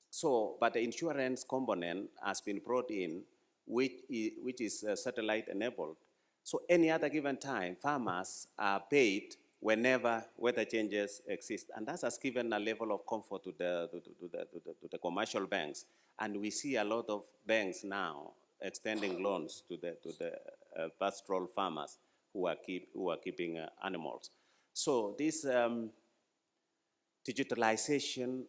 So, but the insurance component has been brought in, which is satellite enabled. So any other given time, farmers are paid whenever weather changes exist. And that has given a level of comfort to the commercial banks. And we see a lot of banks now extending loans to the pastoral farmers who are keeping animals. So this digitalization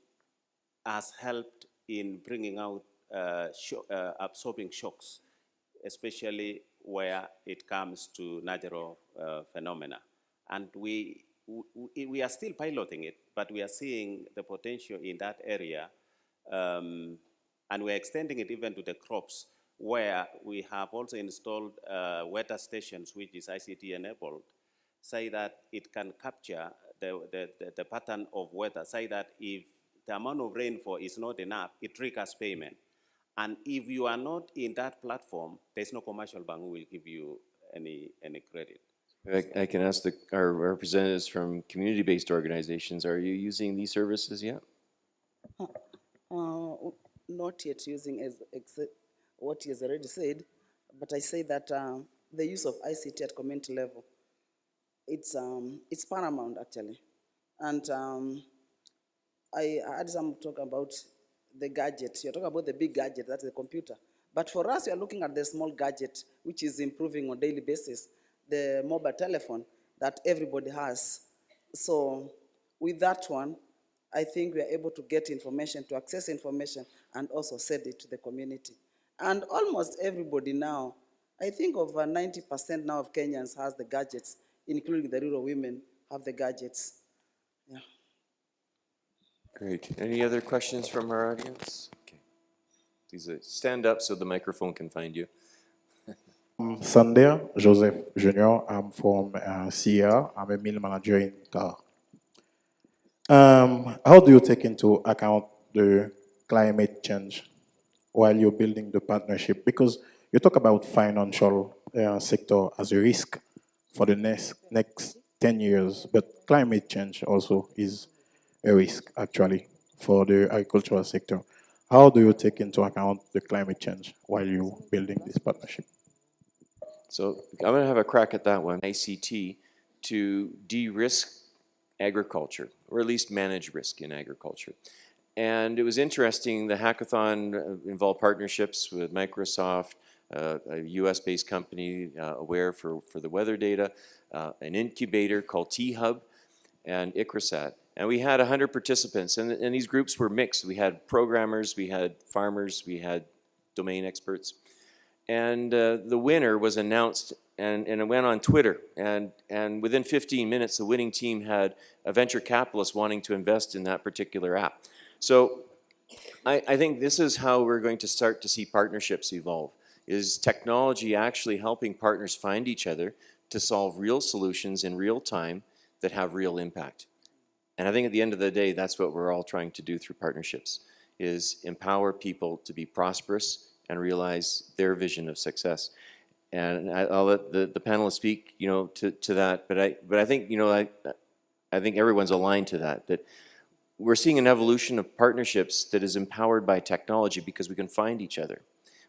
has helped in bringing out absorbing shocks, especially where it comes to natural phenomena. And we are still piloting it, but we are seeing the potential in that area, and we're extending it even to the crops, where we have also installed weather stations, which is ICT enabled, say that it can capture the pattern of weather, say that if the amount of rainfall is not enough, it triggers payment. And if you are not in that platform, there's no commercial bank who will give you any credit. I can ask our representatives from community-based organizations, are you using these services yet? Not yet using what he has already said, but I say that the use of ICT at community level, it's paramount actually. And I had some talk about the gadget. You're talking about the big gadget, that's the computer. But for us, we are looking at the small gadget, which is improving on a daily basis, the mobile telephone that everybody has. So with that one, I think we are able to get information, to access information, and also send it to the community. And almost everybody now, I think over 90% now of Kenyans has the gadgets, including the rural women have the gadgets. Yeah. Great. Any other questions from our audience? Okay. Please stand up so the microphone can find you. Sunday, Joseph Jr. I'm from Sierra. I'm a mill manager in Car. How do you take into account the climate change while you're building the partnership? Because you talk about financial sector as a risk for the next 10 years, but climate change also is a risk actually for the agricultural sector. How do you take into account the climate change while you're building this partnership? So I'm going to have a crack at that one. ICT to de-risk agriculture, or at least manage risk in agriculture. And it was interesting, the hackathon involved partnerships with Microsoft, a US-based company, Aware for the weather data, an incubator called T-Hub, and ICRISAT. And we had 100 participants, and these groups were mixed. We had programmers, we had farmers, we had domain experts. And the winner was announced, and it went on Twitter. And within 15 minutes, the winning team had a venture capitalist wanting to invest in that particular app. So I think this is how we're going to start to see partnerships evolve, is technology actually helping partners find each other to solve real solutions in real time that have real impact. And I think at the end of the day, that's what we're all trying to do through partnerships, is empower people to be prosperous and realize their vision of success. And I'll let the panelists speak, to that. But I think, I think everyone's aligned to that we're seeing an evolution of partnerships that is empowered by technology because we can find each other.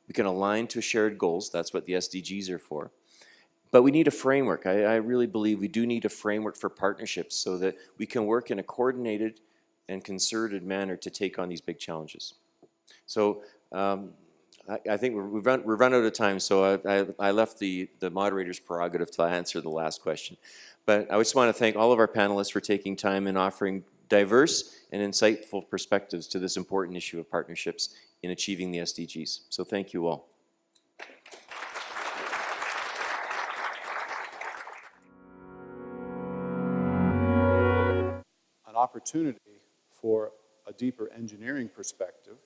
We can align to shared goals. That's what the SDGs are for. But we need a framework. I really believe we do need a framework for partnerships so that we can work in a coordinated and concerted manner to take on these big challenges. So I think we've run out of time, so I left the moderator's prerogative to answer the last question. But I just want to thank all of our panelists for taking time and offering diverse and insightful perspectives to this important issue of partnerships in achieving the SDGs. So thank you all. An opportunity for a deeper engineering perspective,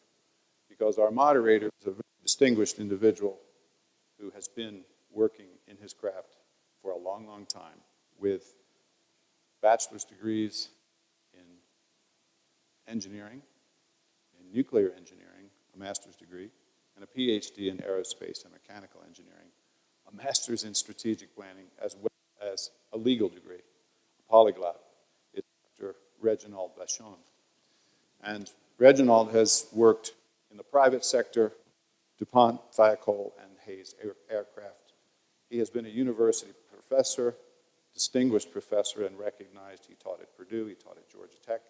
because our moderator is a very distinguished individual who has been working in his craft for a long, long time with bachelor's degrees in engineering, in nuclear engineering, a master's degree, and a PhD in aerospace and mechanical engineering, a master's in strategic planning, as well as a legal degree, a polyglot. It's Dr. Reginald Vachon. And Reginald has worked in the private sector, DuPont, Thiokol, and Hayes Aircraft. He has been a university professor distinguished professor and recognized. He taught at Purdue, he taught at Georgia Tech.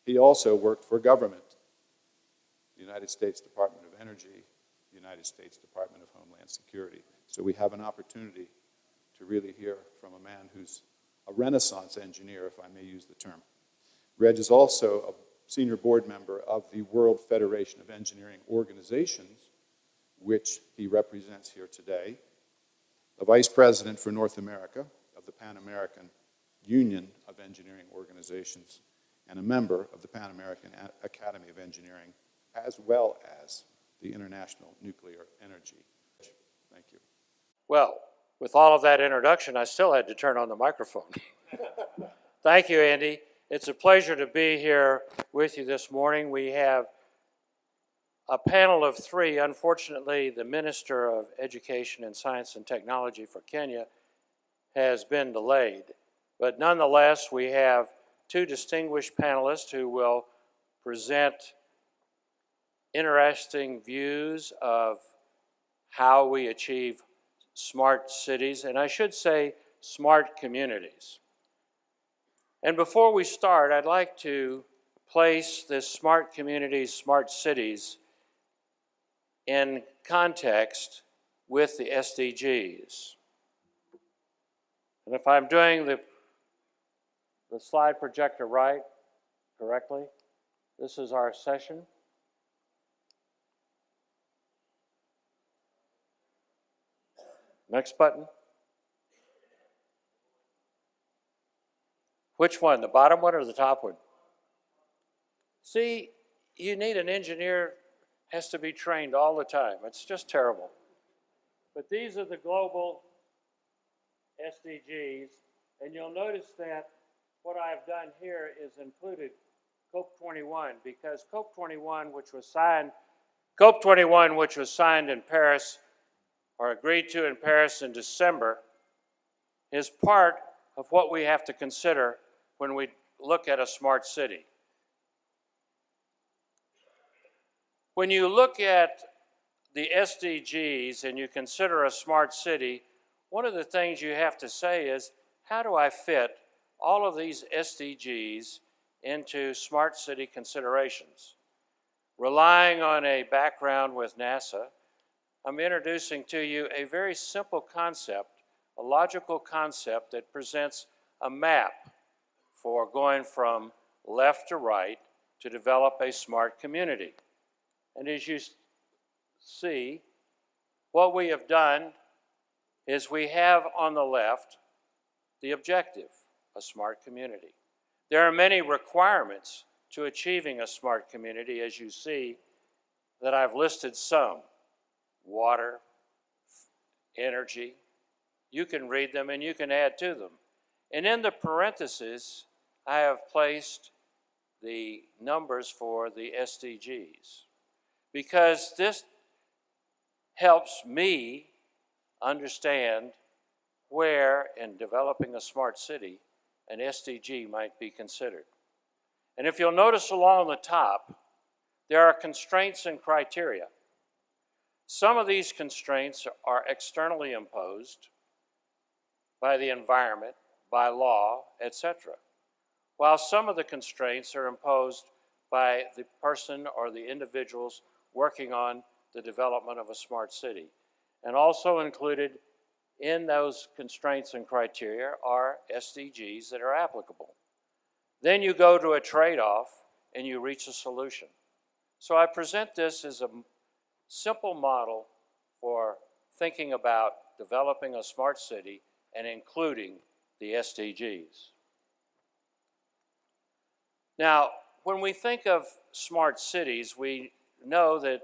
He also worked for government, the United States Department of Energy, the United States Department of Homeland Security. So we have an opportunity to really hear from a man who's a Renaissance engineer, if I may use the term. Reg is also a senior board member of the World Federation of Engineering Organizations, which he represents here today, a vice president for North America of the Pan American Union of Engineering Organizations, and a member of the Pan American Academy of Engineering, as well as the International Nuclear Energy. Thank you. Well, with all of that introduction, I still had to turn on the microphone. Thank you, Andy. It's a pleasure to be here with you this morning. We have a panel of three. Unfortunately, the Minister of Education and Science and Technology for Kenya has been delayed. But nonetheless, we have two distinguished panelists who will present interesting views of how we achieve smart cities, and I should say smart communities. And before we start, I'd like to place this smart communities, smart cities in context with the SDGs. And if I'm doing the slide projector correctly, this is our session. Next button. Which one, the bottom one or the top one? See, you need an engineer, has to be trained all the time. It's just terrible. But these are the global SDGs, and you'll notice that what I've done here is included COP21, because COP21, which was signed in Paris, or agreed to in Paris in December, is part of what we have to consider when we look at a smart city. When you look at the SDGs and you consider a smart city, one of the things you have to say is, how do I fit all of these SDGs into smart city considerations? Relying on a background with NASA, I'm introducing to you a very simple concept, a logical concept that presents a map for going from left to right to develop a smart community. And as you see, what we have done is we have on the left the objective, a smart community. There are many requirements to achieving a smart community, as you see, that I've listed some. Water, energy. You can read them and you can add to them. And in the parentheses, I have placed the numbers for the SDGs, because this helps me understand where, in developing a smart city, an SDG might be considered. And if you'll notice along the top, there are constraints and criteria. Some of these constraints are externally imposed by the environment, by law, etc., while some of the constraints are imposed by the person or the individuals working on the development of a smart city. And also included in those constraints and criteria are SDGs that are applicable. Then you go to a trade-off and you reach a solution. So I present this as a simple model for thinking about developing a smart city and including the SDGs. Now, when we think of smart cities, we know that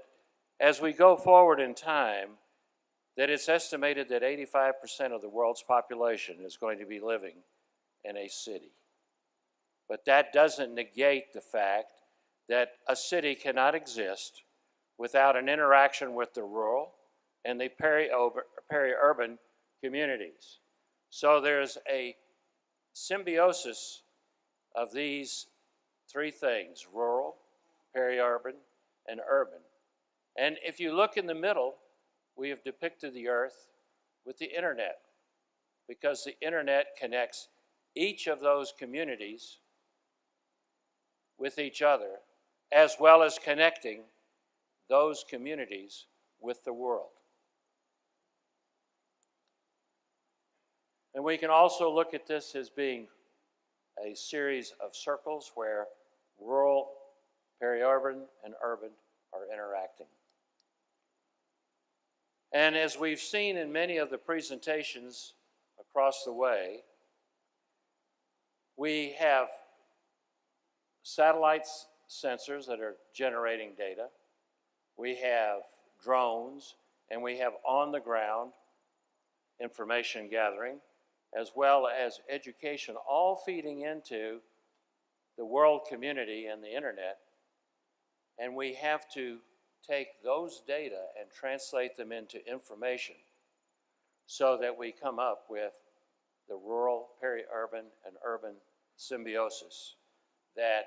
as we go forward in time, that it's estimated that 85% of the world's population is going to be living in a city. But that doesn't negate the fact that a city cannot exist without an interaction with the rural and the peri-urban communities. So there's a symbiosis of these three things: rural, peri-urban, and urban. And if you look in the middle, we have depicted the earth with the internet. because the internet connects each of those communities with each other, as well as connecting those communities with the world. And we can also look at this as being a series of circles where rural, peri-urban, and urban are interacting. And as we've seen in many of the presentations across the way, we have satellite sensors that are generating data. We have drones, and we have on-the-ground information gathering, as well as education, all feeding into the world community and the internet. And we have to take those data and translate them into information so that we come up with the rural, peri-urban, and urban symbiosis that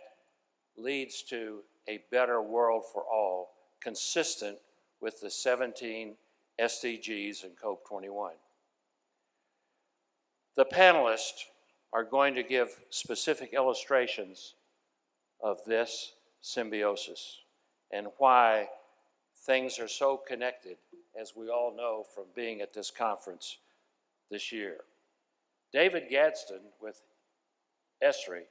leads to a better world for all, consistent with the 17 SDGs and COP21. The panelists are going to give specific illustrations of this symbiosis and why things are so connected, as we all know from being at this conference this year. David Gadsden with ESRI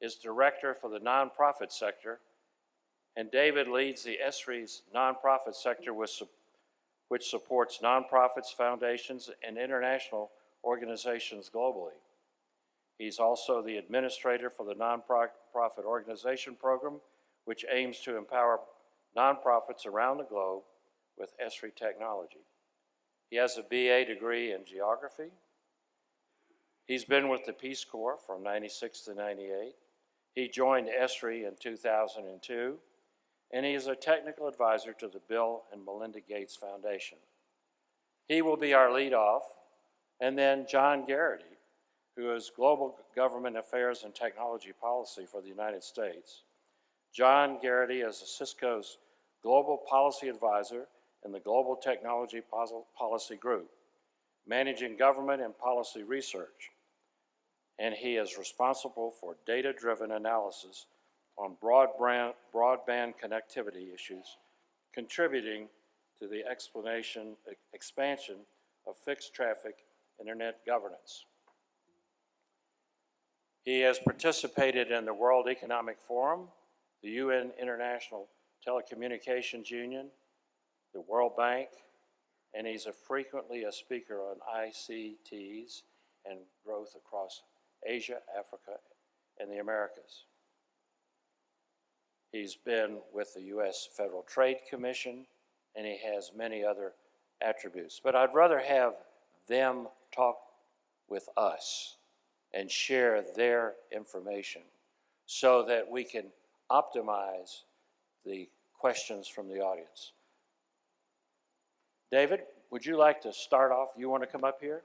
is director for the nonprofit sector, and David leads the ESRI's nonprofit sector which supports nonprofits, foundations, and international organizations globally. He's also the administrator for the Nonprofit Organization Program, which aims to empower nonprofits around the globe with ESRI technology. He has a BA degree in geography. He's been with the Peace Corps from '96 to '98. He joined ESRI in 2002, and he is a technical advisor to the Bill and Melinda Gates Foundation. He will be our lead off, and then John Garrity, who is Global Government Affairs and Technology Policy for the United States. John Garrity is Cisco's Global Policy Advisor in the Global Technology Policy Group, managing government and policy research. And he is responsible for data-driven analysis on broadband connectivity issues, contributing to the expansion of fixed traffic internet governance. He has participated in the World Economic Forum, the UN International Telecommunications Union, the World Bank, and he's frequently a speaker on ICTs and growth across Asia, Africa, and the Americas. He's been with the U.S. Federal Trade Commission, and he has many other attributes. But I'd rather have them talk with us and share their information so that we can optimize the questions from the audience. David, would you like to start off? You want to come up here?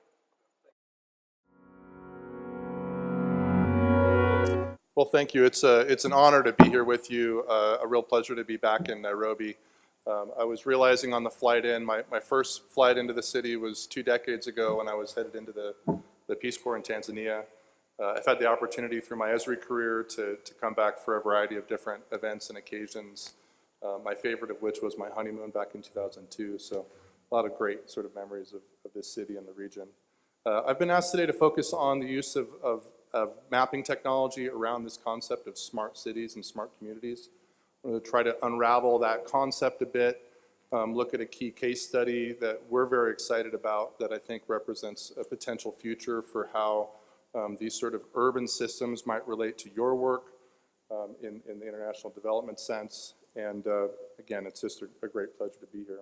Well, thank you. It's an honor to be here with you. A real pleasure to be back in Nairobi. I was realizing on the flight in, my first flight into the city was 2 decades ago when I was headed into the Peace Corps in Tanzania. I've had the opportunity through my ESRI career to come back for a variety of different events and occasions, my favorite of which was my honeymoon back in 2002. So a lot of great sort of memories of this city and the region. I've been asked today to focus on the use of mapping technology around this concept of smart cities and smart communities. I'm going to try to unravel that concept a bit, look at a key case study that we're very excited about that I think represents a potential future for how these sort of urban systems might relate to your work in the international development sense. And again, it's just a great pleasure to be here.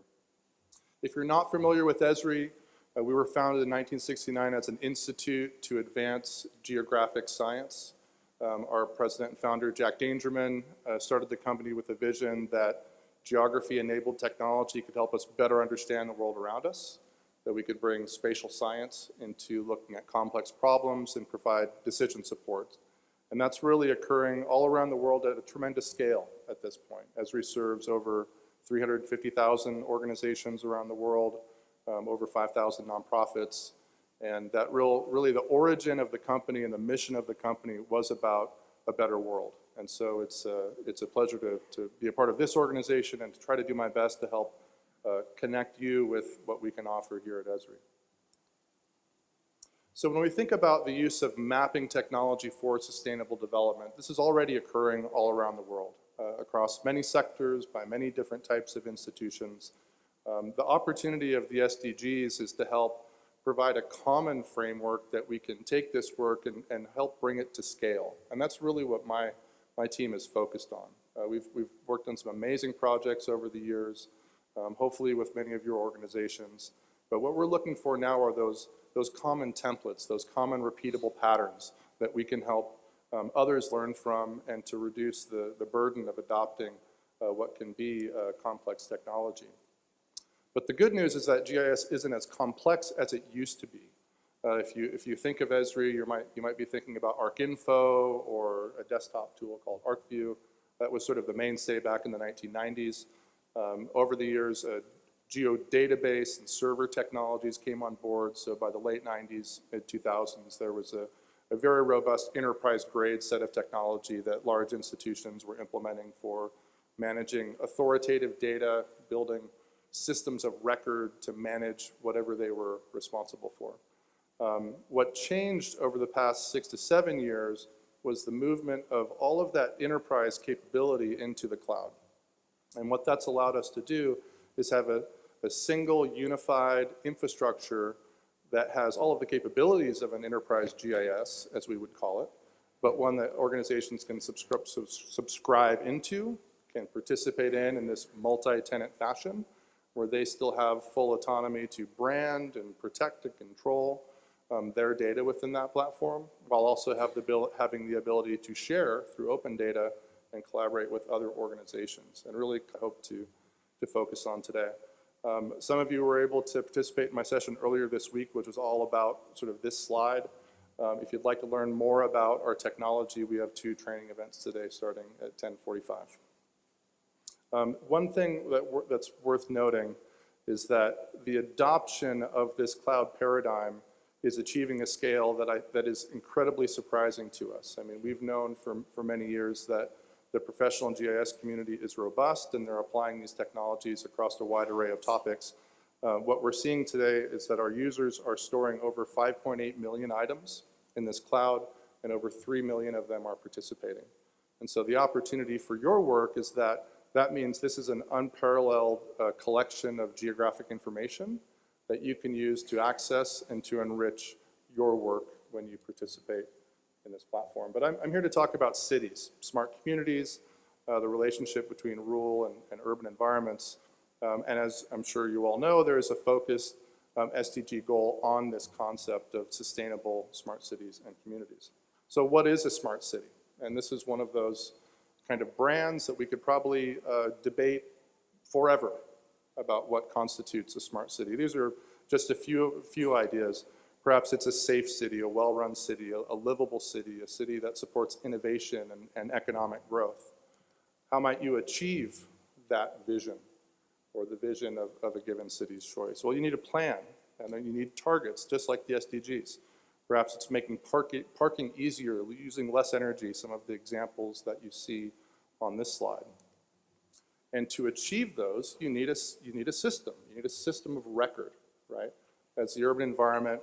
If you're not familiar with ESRI, we were founded in 1969 as an institute to advance geographic science. Our president and founder, Jack Dangerman, started the company with a vision that geography-enabled technology could help us better understand the world around us, that we could bring spatial science into looking at complex problems and provide decision support. And that's really occurring all around the world at a tremendous scale at this point. ESRI serves over 350,000 organizations around the world, over 5,000 nonprofits, And that really the origin of the company and the mission of the company was about a better world. And so it's a pleasure to be a part of this organization and to try to do my best to help connect you with what we can offer here at Esri. So when we think about the use of mapping technology for sustainable development, this is already occurring all around the world, across many sectors, by many different types of institutions. The opportunity of the SDGs is to help provide a common framework that we can take this work and help bring it to scale. And that's really what my team is focused on. We've worked on some amazing projects over the years, hopefully with many of your organizations. But what we're looking for now are those common templates, those common repeatable patterns that we can help others learn from and to reduce the burden of adopting what can be complex technology. But the good news is that GIS isn't as complex as it used to be. If you think of Esri, you might be thinking about ArcInfo or a desktop tool called ArcView. That was sort of the mainstay back in the 1990s. Over the years, geodatabase and server technologies came on board. So by the late 90s, mid 2000s, there was a very robust enterprise-grade set of technology that large institutions were implementing for managing authoritative data, building systems of record to manage whatever they were responsible for. What changed over the past 6 to 7 years was the movement of all of that enterprise capability into the cloud. And what that's allowed us to do is have a single unified infrastructure that has all of the capabilities of an enterprise GIS, as we would call it, but one that organizations can subscribe into, can participate in this multi-tenant fashion, where they still have full autonomy to brand and protect and control their data within that platform, while also having the ability to share through open data and collaborate with other organizations, and really hope to focus on today. Some of you were able to participate in my session earlier this week, which was all about sort of this slide. If you'd like to learn more about our technology, we have 2 training events today starting at 10:45. One thing that's worth noting is that the adoption of this cloud paradigm is achieving a scale that is incredibly surprising to us. I mean, we've known for many years that the professional GIS community is robust and they're applying these technologies across a wide array of topics. What we're seeing today is that our users are storing over 5.8 million items in this cloud, and over 3 million of them are participating. And so the opportunity for your work is that means this is an unparalleled collection of geographic information that you can use to access and to enrich your work when you participate in this platform. But I'm here to talk about cities, smart communities, the relationship between rural and urban environments. And as I'm sure you all know, there is a focused SDG goal on this concept of sustainable smart cities and communities. So what is a smart city? And this is one of those kind of brands that we could probably debate forever about what constitutes a smart city. These are just a few ideas. Perhaps it's a safe city, a well-run city, a livable city, a city that supports innovation and economic growth. How might you achieve that vision, or the vision of a given city's choice? Well, you need a plan, and then you need targets, just like the SDGs. Perhaps it's making parking easier, using less energy, some of the examples that you see on this slide. And to achieve those, you need a system. You need a system of record, right? As the urban environment,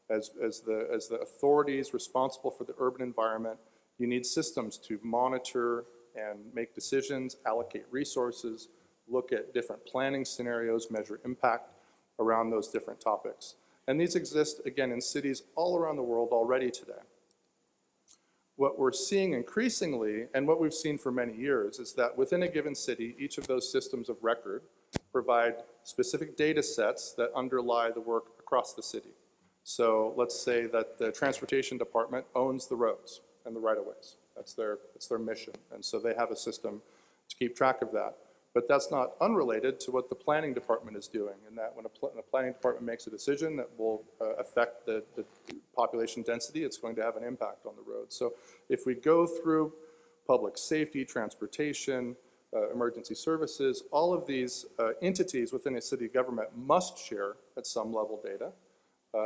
as the authorities responsible for the urban environment, you need systems to monitor and make decisions, allocate resources, look at different planning scenarios, measure impact around those different topics. And these exist, again, in cities all around the world already today. What we're seeing increasingly, and what we've seen for many years, is that within a given city, each of those systems of record provide specific data sets that underlie the work across the city. So let's say that the transportation department owns the roads and the right-of-ways. That's their mission. And so they have a system to keep track of that. But that's not unrelated to what the planning department is doing, in that when a planning department makes a decision that will affect the population density, it's going to have an impact on the road. So if we go through public safety, transportation, emergency services, all of these entities within a city government must share at some level data.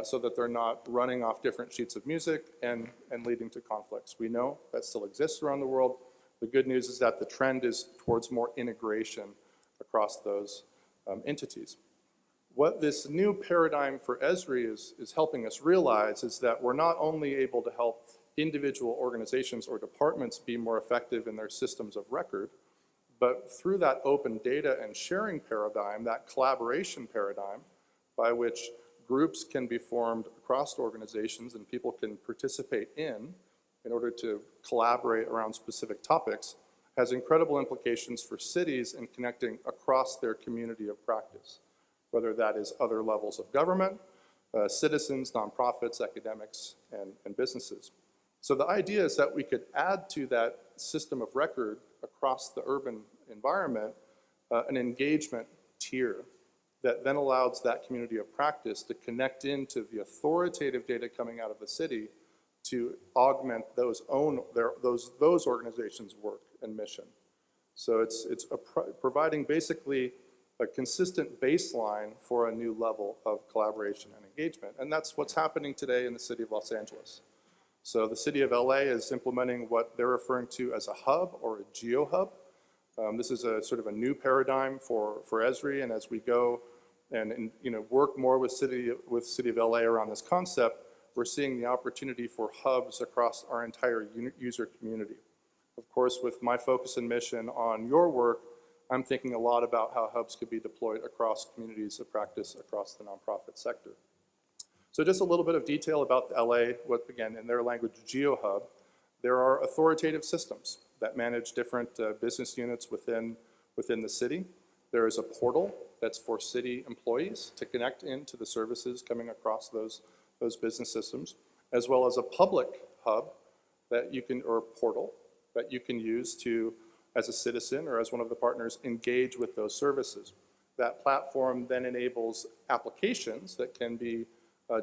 so that they're not running off different sheets of music and leading to conflicts. We know that still exists around the world. The good news is that the trend is towards more integration across those entities. What this new paradigm for ESRI is helping us realize is that we're not only able to help individual organizations or departments be more effective in their systems of record, but through that open data and sharing paradigm, that collaboration paradigm by which groups can be formed across organizations and people can participate in order to collaborate around specific topics, has incredible implications for cities in connecting across their community of practice, whether that is other levels of government, citizens, nonprofits, academics, and businesses. So the idea is that we could add to that system of record across the urban environment an engagement tier that then allows that community of practice to connect into the authoritative data coming out of the city to augment those organizations' work and mission. So it's providing basically a consistent baseline for a new level of collaboration and engagement. And that's what's happening today in the city of Los Angeles. So the city of LA is implementing what they're referring to as a hub or a geo-hub. This is a sort of a new paradigm for ESRI, and as we go and work more with city of LA around this concept, we're seeing the opportunity for hubs across our entire user community. Of course, with my focus and mission on your work, I'm thinking a lot about how hubs could be deployed across communities of practice across the nonprofit sector. So just a little bit of detail about the LA, what again, in their language, GeoHub. There are authoritative systems that manage different business units within the city. There is a portal that's for city employees to connect into the services coming across those business systems, as well as a public hub that you can, or portal that you can use to, as a citizen or as one of the partners, engage with those services. That platform then enables applications that can be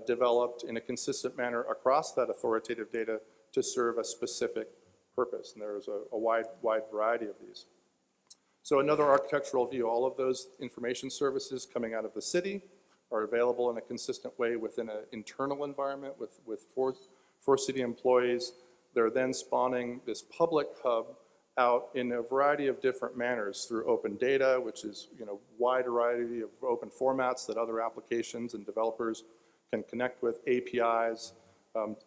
developed in a consistent manner across that authoritative data to serve a specific purpose. And there's a wide variety of these. So another architectural view, all of those information services coming out of the city are available in a consistent way within an internal environment with four city employees. They're then spawning this public hub out in a variety of different manners through open data, which is wide variety of open formats that other applications and developers can connect with, APIs,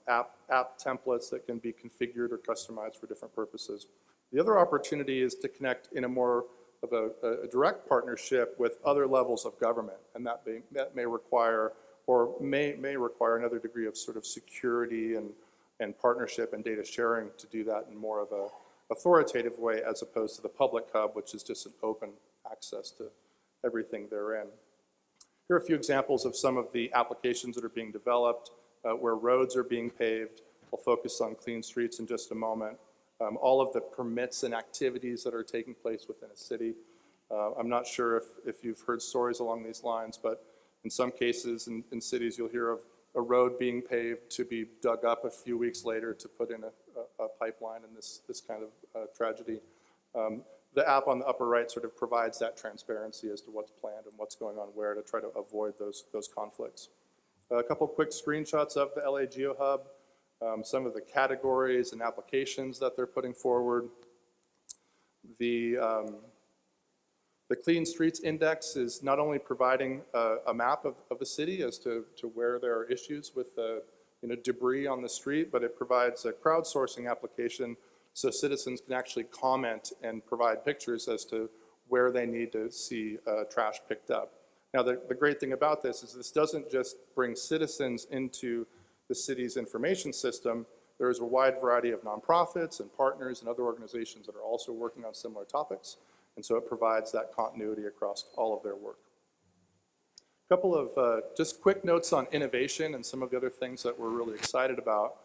app templates that can be configured or customized for different purposes. The other opportunity is to connect in a more of a direct partnership with other levels of government, and that may require or may require another degree of sort of security and partnership and data sharing to do that in more of a authoritative way as opposed to the public hub, which is just an open access to everything therein. Here are a few examples of some of the applications that are being developed where roads are being paved. We'll focus on clean streets in just a moment. All of the permits and activities that are taking place within a city. I'm not sure if you've heard stories along these lines, but in some cases in cities you'll hear of a road being paved to be dug up a few weeks later to put in a pipeline in this kind of tragedy. The app on the upper right sort of provides that transparency as to what's planned and what's going on where to try to avoid those conflicts. A couple quick screenshots of the LA GeoHub, some of the categories and applications that they're putting forward. The Clean Streets Index is not only providing a map of the city as to where there are issues with debris on the street, but it provides a crowdsourcing application so citizens can actually comment and provide pictures as to where they need to see trash picked up. Now, the great thing about this is this doesn't just bring citizens into the city's information system. There is a wide variety of nonprofits and partners and other organizations that are also working on similar topics. And so it provides that continuity across all of their work. A couple of just quick notes on innovation and some of the other things that we're really excited about.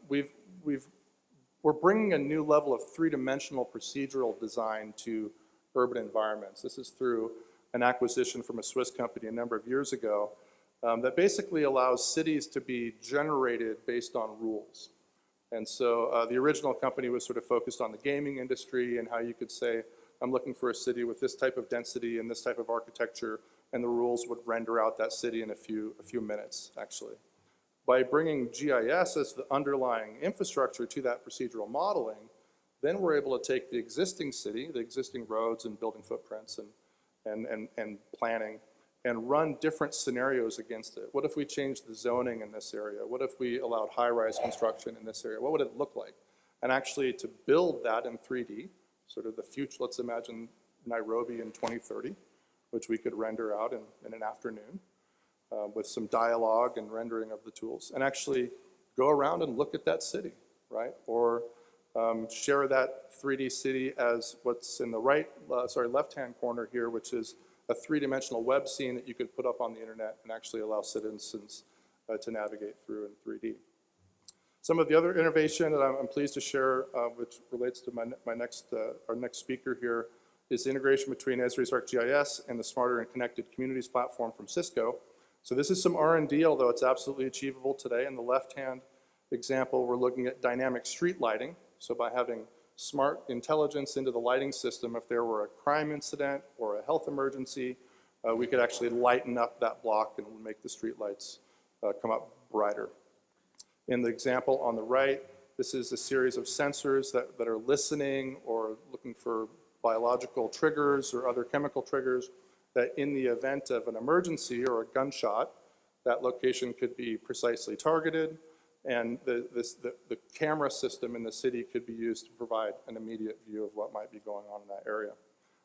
We're bringing a new level of three-dimensional procedural design to urban environments. This is through an acquisition from a Swiss company a number of years ago that basically allows cities to be generated based on rules. And so the original company was sort of focused on the gaming industry and how you could say, I'm looking for a city with this type of density and this type of architecture, and the rules would render out that city in a few minutes, actually. By bringing GIS as the underlying infrastructure to that procedural modeling, then we're able to take the existing city, the existing roads and building footprints and planning, and run different scenarios against it. What if we changed the zoning in this area? What if we allowed high-rise construction in this area? What would it look like? And actually to build that in 3D, sort of the future, let's imagine Nairobi in 2030, which we could render out in an afternoon with some dialogue and rendering of the tools, and actually go around and look at that city, right? Or share that 3D city as what's in the left-hand corner here, which is a three-dimensional web scene that you could put up on the internet and actually allow citizens to navigate through in 3D. Some of the other innovation that I'm pleased to share, which relates to our next speaker here, is the integration between Esri's ArcGIS and the Smarter and Connected Communities platform from Cisco. So this is some R&D, although it's absolutely achievable today. In the left-hand example, we're looking at dynamic street lighting. So by having smart intelligence into the lighting system, if there were a crime incident or a health emergency, we could actually lighten up that block and make the street lights come up brighter. In the example on the right, this is a series of sensors that are listening or looking for biological triggers or other chemical triggers that in the event of an emergency or a gunshot, that location could be precisely targeted, and the camera system in the city could be used to provide an immediate view of what might be going on in that area.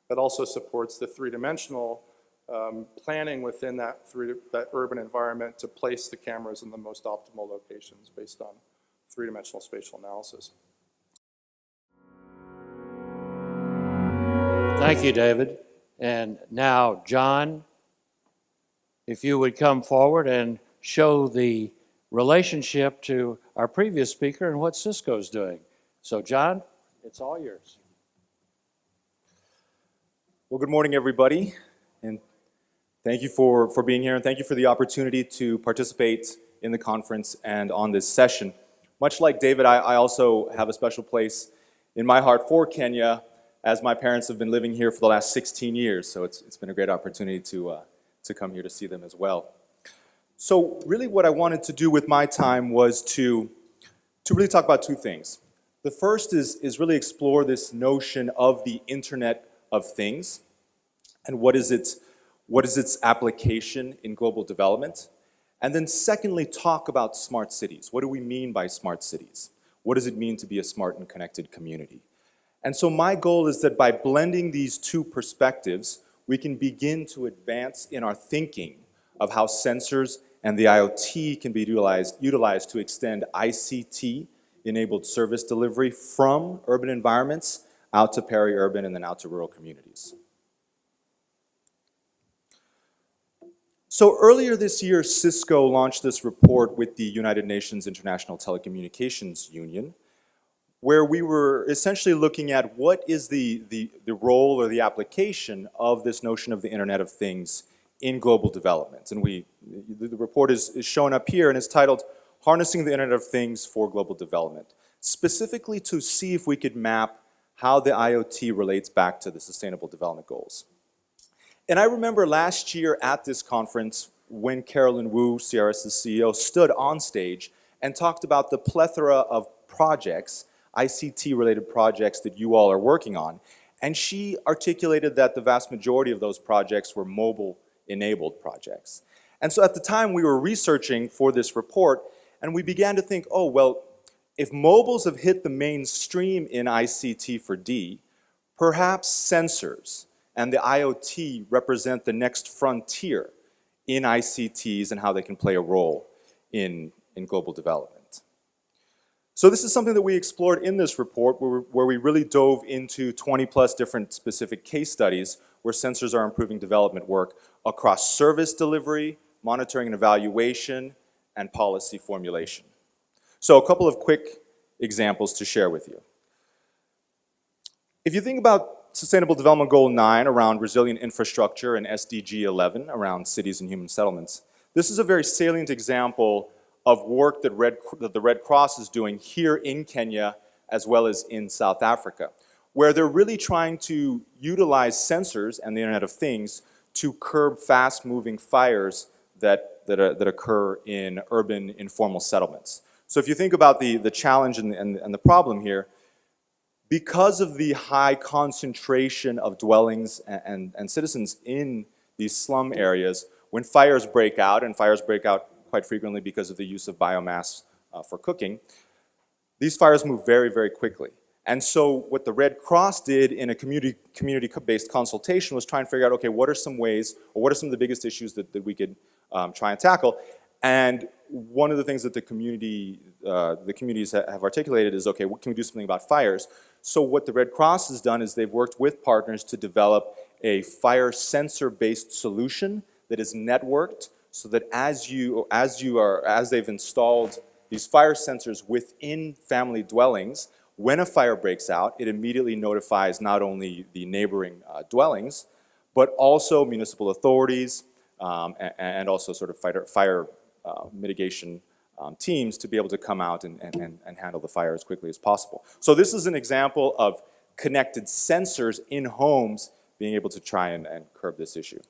That also supports the three-dimensional planning within that urban environment to place the cameras in the most optimal locations based on three-dimensional spatial analysis. Thank you, David. And now, John, if you would come forward and show the relationship to our previous speaker and what Cisco's doing. So, John, it's all yours. Well, good morning, everybody. And thank you for being here, and thank you for the opportunity to participate in the conference and on this session. Much like David, I also have a special place in my heart for Kenya, as my parents have been living here for the last 16 years, so it's been a great opportunity to come here to see them as well. So really what I wanted to do with my time was to really talk about two things. The first is really explore this notion of the Internet of Things, and what is its application in global development. And then secondly, talk about smart cities. What do we mean by smart cities? What does it mean to be a smart and connected community? And so my goal is that by blending these two perspectives, we can begin to advance in our thinking of how sensors and the IoT can be utilized to extend ICT-enabled service delivery from urban environments out to peri-urban and then out to rural communities. So earlier this year, Cisco launched this report with the United Nations International Telecommunications Union, where we were essentially looking at what is the role or the application of this notion of the Internet of Things in global development. And the report is shown up here, and it's titled Harnessing the Internet of Things for Global Development, specifically to see if we could map how the IoT relates back to the Sustainable Development Goals. And I remember last year at this conference when Carolyn Wu, CRS's CEO, stood on stage and talked about the plethora of projects, ICT-related projects that you all are working on. And she articulated that the vast majority of those projects were mobile-enabled projects. And so at the time we were researching for this report, and we began to think, oh, well, if mobiles have hit the mainstream in ICT4D, perhaps sensors and the IoT represent the next frontier in ICTs and how they can play a role in global development. So this is something that we explored in this report where we really dove into 20+ different specific case studies where sensors are improving development work across service delivery, monitoring and evaluation, and policy formulation. So a couple of quick examples to share with you. If you think about Sustainable Development Goal 9 around resilient infrastructure and SDG 11 around cities and human settlements, this is a very salient example of work that the Red Cross is doing here in Kenya as well as in South Africa, where they're really trying to utilize sensors and the Internet of Things to curb fast-moving fires that occur in urban informal settlements. So if you think about the challenge and the problem here, because of the high concentration of dwellings and citizens in these slum areas, when fires break out, and fires break out quite frequently because of the use of biomass for cooking, these fires move very, very quickly. And so what the Red Cross did in a community-based consultation was try and figure out, okay, what are some ways, or what are some of the biggest issues that we could try and tackle? And one of the things that the communities have articulated is, okay, what can we do something about fires? So what the Red Cross has done is they've worked with partners to develop a fire sensor-based solution that is networked, so that as they've installed these fire sensors within family dwellings, when a fire breaks out, it immediately notifies not only the neighboring dwellings, but also municipal authorities and also sort of fire mitigation teams to be able to come out and handle the fire as quickly as possible. So this is an example of connected sensors in homes being able to try and curb this issue.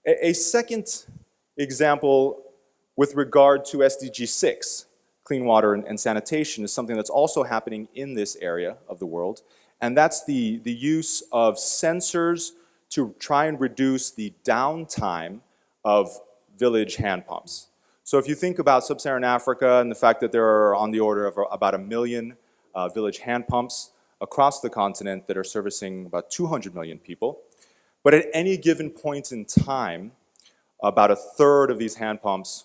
A second example with regard to SDG 6, clean water and sanitation, is something that's also happening in this area of the world, and that's the use of sensors to try and reduce the downtime of village hand pumps. So if you think about sub-Saharan Africa and the fact that there are on the order of about 1 million village hand pumps across the continent that are servicing about 200 million people, but at any given point in time, about 1/3 of these hand pumps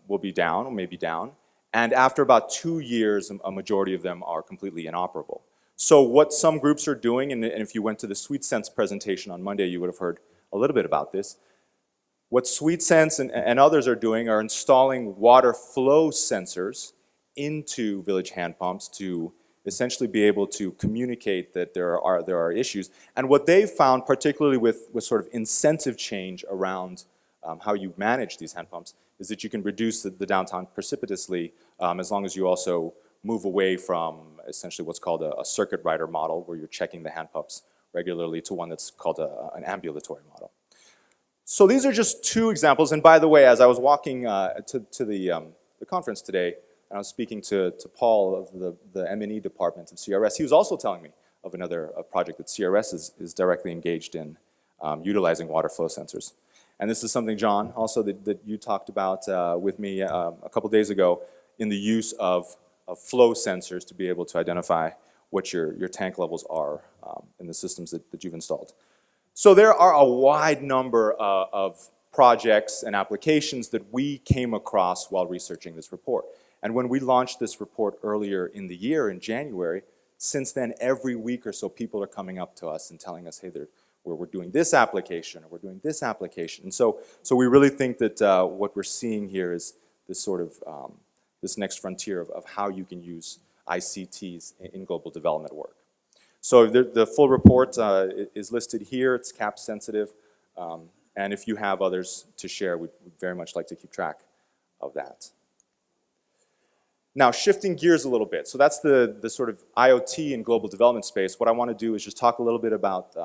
will be down, or may be down, and after about 2 years, a majority of them are completely inoperable. So what some groups are doing, and if you went to the SweetSense presentation on Monday, you would have heard a little bit about this. What SweetSense and others are doing are installing water flow sensors into village hand pumps to essentially be able to communicate that there are issues. And what they've found, particularly with sort of incentive change around how you manage these hand pumps, is that you can reduce the downtime precipitously as long as you also move away from essentially what's called a circuit rider model, where you're checking the hand pumps regularly, to one that's called an ambulatory model. So these are just two examples. And by the way, as I was walking to the conference today, and I was speaking to Paul of the M&E department of CRS, he was also telling me of another project that CRS is directly engaged in, utilizing water flow sensors. And this is something, John, also that you talked about with me a couple days ago, in the use of flow sensors to be able to identify what your tank levels are in the systems that you've installed. So there are a wide number of projects and applications that we came across while researching this report. And when we launched this report earlier in the year, in January, since then, every week or so, people are coming up to us and telling us, hey, we're doing this application, or we're doing this application. And so we really think that what we're seeing here is this sort of, this next frontier of how you can use ICTs in global development work. So the full report is listed here. It's cap sensitive. And if you have others to share, we'd very much like to keep track of that. Now, shifting gears a little bit. So that's the sort of IoT and global development space. What I want to do is just talk a little bit about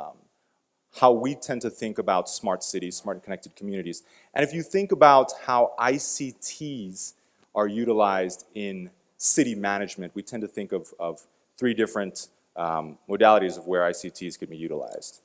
how we tend to think about smart cities, smart and connected communities. And if you think about how ICTs are utilized in city management, we tend to think of three different modalities of where ICTs could be utilized.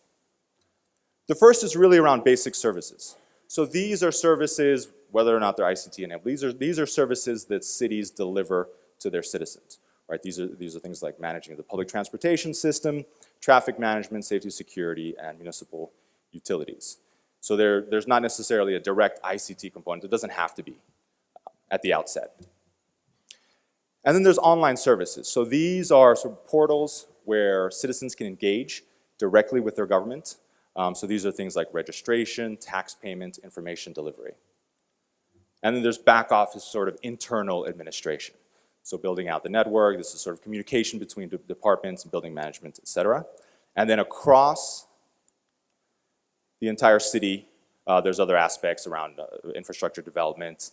The first is really around basic services. So these are services, whether or not they're ICT enabled, these are services that cities deliver to their citizens, right? These are things like managing the public transportation system, traffic management, safety, security, and municipal utilities. So there's not necessarily a direct ICT component. It doesn't have to be at the outset. And then there's online services. So these are sort of portals where citizens can engage directly with their government. So these are things like registration, tax payment, information delivery. And then there's back office sort of internal administration. So building out the network, this is sort of communication between departments and building management, et cetera. And then across the entire city, there's other aspects around infrastructure development,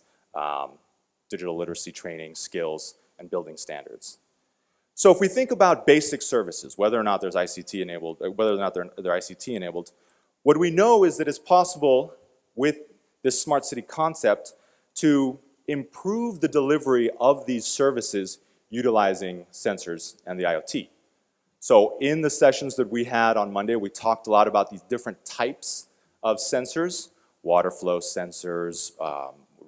digital literacy training, skills, and building standards. So if we think about basic services, whether or not there's ICT enabled, whether or not they're ICT enabled, what we know is that it's possible with this smart city concept to improve the delivery of these services utilizing sensors and the IoT. So in the sessions that we had on Monday, we talked a lot about these different types of sensors, water flow sensors,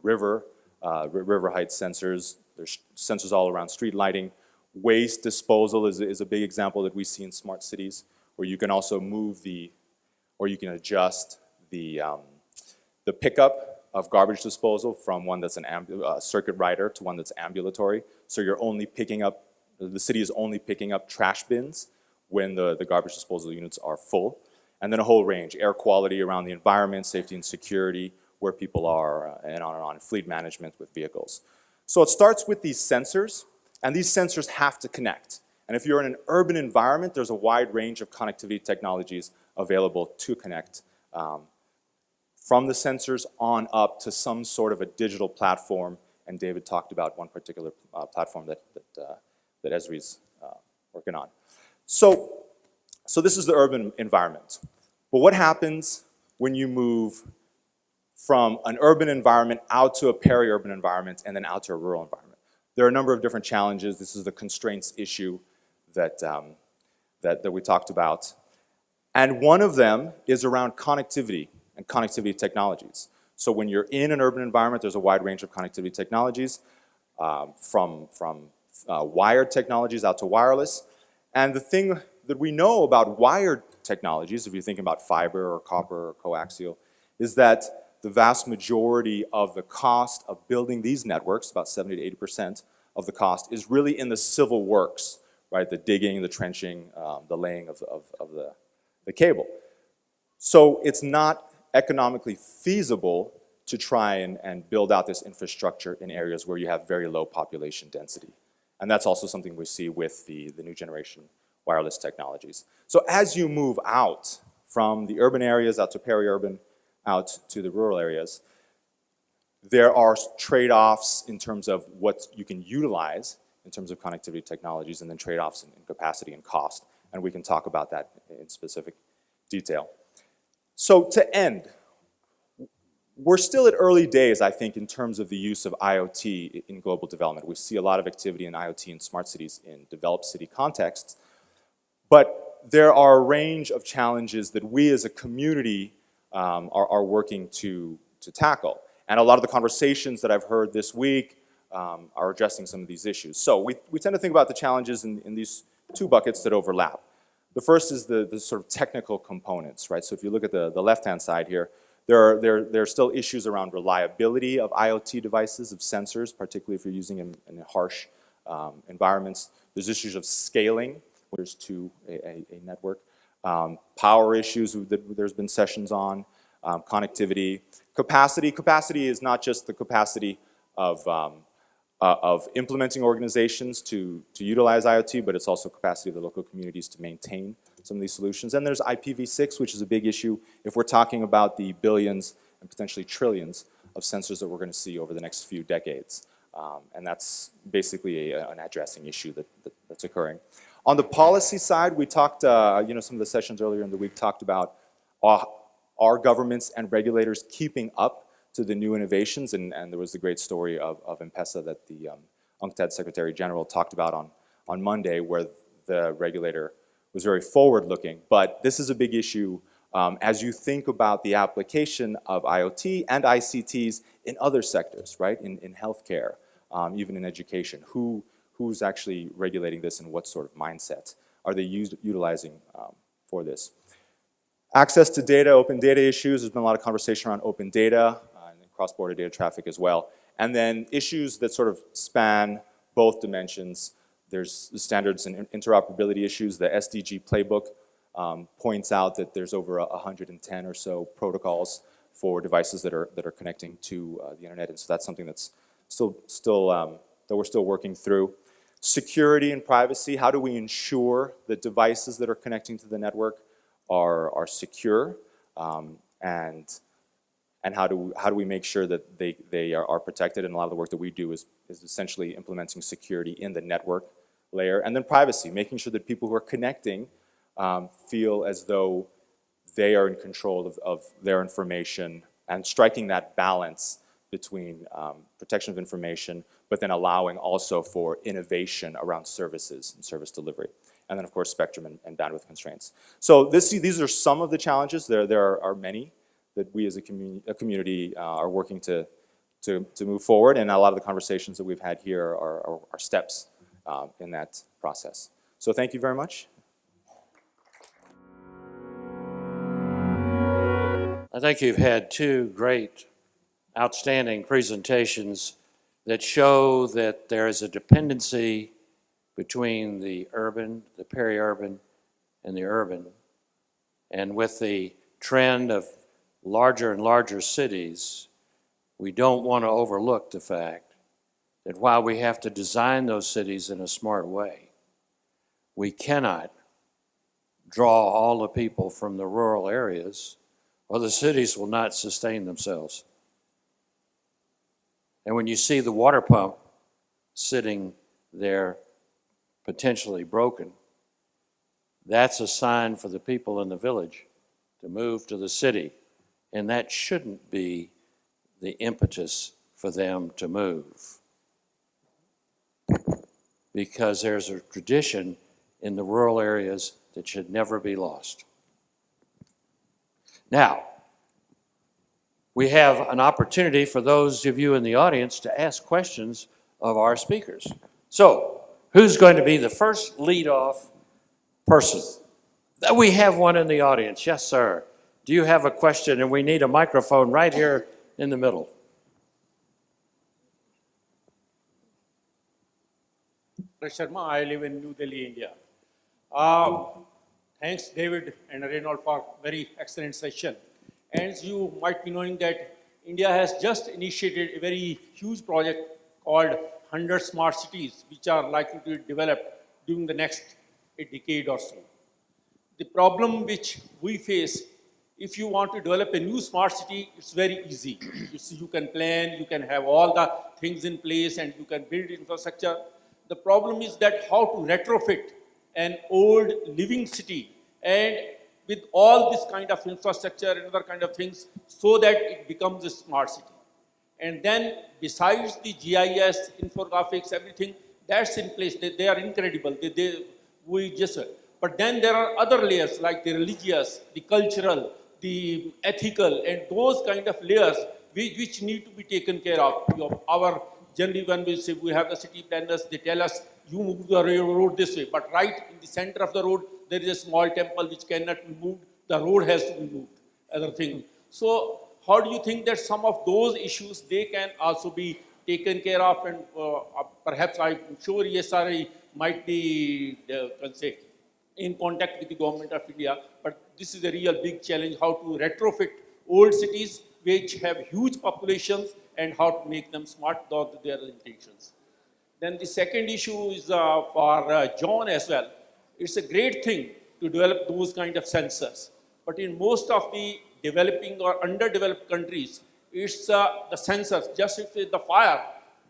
river height sensors. There's sensors all around street lighting. Waste disposal is a big example that we see in smart cities, where you can also move or you can adjust the pickup of garbage disposal from one that's a circuit rider to one that's ambulatory. So you're only picking up, the city is only picking up trash bins when the garbage disposal units are full. And then a whole range, air quality around the environment, safety and security, where people are, and on, fleet management with vehicles. So it starts with these sensors, and these sensors have to connect. And if you're in an urban environment, there's a wide range of connectivity technologies available to connect from the sensors on up to some sort of a digital platform. And David talked about one particular platform that Esri's working on. So this is the urban environment. But what happens when you move from an urban environment out to a peri-urban environment and then out to a rural environment? There are a number of different challenges. This is the constraints issue that we talked about. And one of them is around connectivity and connectivity technologies. So when you're in an urban environment, there's a wide range of connectivity technologies, from wired technologies out to wireless. And the thing that we know about wired technologies, if you think about fiber or copper or coaxial, is that the vast majority of the cost of building these networks, about 70 to 80% of the cost, is really in the civil works, right? The digging, the trenching, the laying of the cable. So it's not economically feasible to try and build out this infrastructure in areas where you have very low population density. And that's also something we see with the new generation wireless technologies. So as you move out from the urban areas out to peri-urban, out to the rural areas, there are trade-offs in terms of what you can utilize in terms of connectivity technologies, and then trade-offs in capacity and cost. And we can talk about that in specific detail. So to end, we're still at early days, I think, in terms of the use of IoT in global development. We see a lot of activity in IoT in smart cities in developed city contexts, but there are a range of challenges that we as a community are working to tackle. And a lot of the conversations that I've heard this week are addressing some of these issues. So we tend to think about the challenges in these two buckets that overlap. The first is the sort of technical components, right? So if you look at the left-hand side here, there are still issues around reliability of IoT devices, of sensors, particularly if you're using them in harsh environments. There's issues of scaling, there's to a network. Power issues that there's been sessions on, connectivity. Capacity. Capacity is not just the capacity of implementing organizations to utilize IoT, but it's also capacity of the local communities to maintain some of these solutions. And there's IPv6, which is a big issue if we're talking about the billions and potentially trillions of sensors that we're going to see over the next few decades. And that's basically an addressing issue that's occurring. On the policy side, we talked, some of the sessions earlier in the week talked about are governments and regulators keeping up to the new innovations, and there was the great story of M-Pesa that the UNCTAD Secretary General talked about on Monday, where the regulator was very forward-looking. But this is a big issue as you think about the application of IoT and ICTs in other sectors, right? In healthcare, even in education. Who's actually regulating this, and what sort of mindset are they utilizing for this? Access to data, open data issues. There's been a lot of conversation around open data and cross-border data traffic as well. And then issues that sort of span both dimensions. There's the standards and interoperability issues. The SDG playbook points out that there's over 110 or so protocols for devices that are connecting to the internet. And so that's something that's that we're still working through. Security and privacy. How do we ensure that devices that are connecting to the network are secure, and how do we make sure that they are protected? And a lot of the work that we do is essentially implementing security in the network layer. And then privacy, making sure that people who are connecting feel as though they are in control of their information, and striking that balance between protection of information, but then allowing also for innovation around services and service delivery. And then, of course, spectrum and bandwidth constraints. So these are some of the challenges. There are many that we as a community are working to move forward, and a lot of the conversations that we've had here are steps in that process. So thank you very much. I think you've had two great, outstanding presentations that show that there is a dependency between the urban, the peri-urban, and the urban. And with the trend of larger and larger cities, we don't want to overlook the fact that while we have to design those cities in a smart way, we cannot draw all the people from the rural areas, or the cities will not sustain themselves. And when you see the water pump sitting there potentially broken, that's a sign for the people in the village to move to the city. And that shouldn't be the impetus for them to move, because there's a tradition in the rural areas that should never be lost. Now, we have an opportunity for those of you in the audience to ask questions of our speakers. So, who's going to be the first lead-off person? We have one in the audience. Yes, sir. Do you have a question? And we need a microphone right here in the middle. Sharma, I live in New Delhi, India. Thanks, David and Reginald, for very excellent session. And you might be knowing that India has just initiated a very huge project called 100 Smart Cities, which are likely to be developed during the next decade or so. The problem which we face, if you want to develop a new smart city, it's very easy. You can plan, you can have all the things in place, and you can build infrastructure. The problem is that how to retrofit an old living city and with all this kind of infrastructure and other kind of things so that it becomes a smart city. And then besides the GIS, infographics, everything, that's in place. They are incredible. But then there are other layers like the religious, the cultural, the ethical, and those kind of layers which need to be taken care of. Generally, when we say we have the city planners, they tell us, you move the road this way. But right in the center of the road, there is a small temple which cannot be moved. The road has to be moved, other thing. So how do you think that some of those issues, they can also be taken care of? And perhaps I'm sure ESRI might be, in contact with the government of India. But this is a real big challenge, how to retrofit old cities which have huge populations and how to make them smart, though their intentions. Then the second issue is for John as well. It's a great thing to develop those kind of sensors. But in most of the developing or underdeveloped countries, it's the sensors. Just if the fire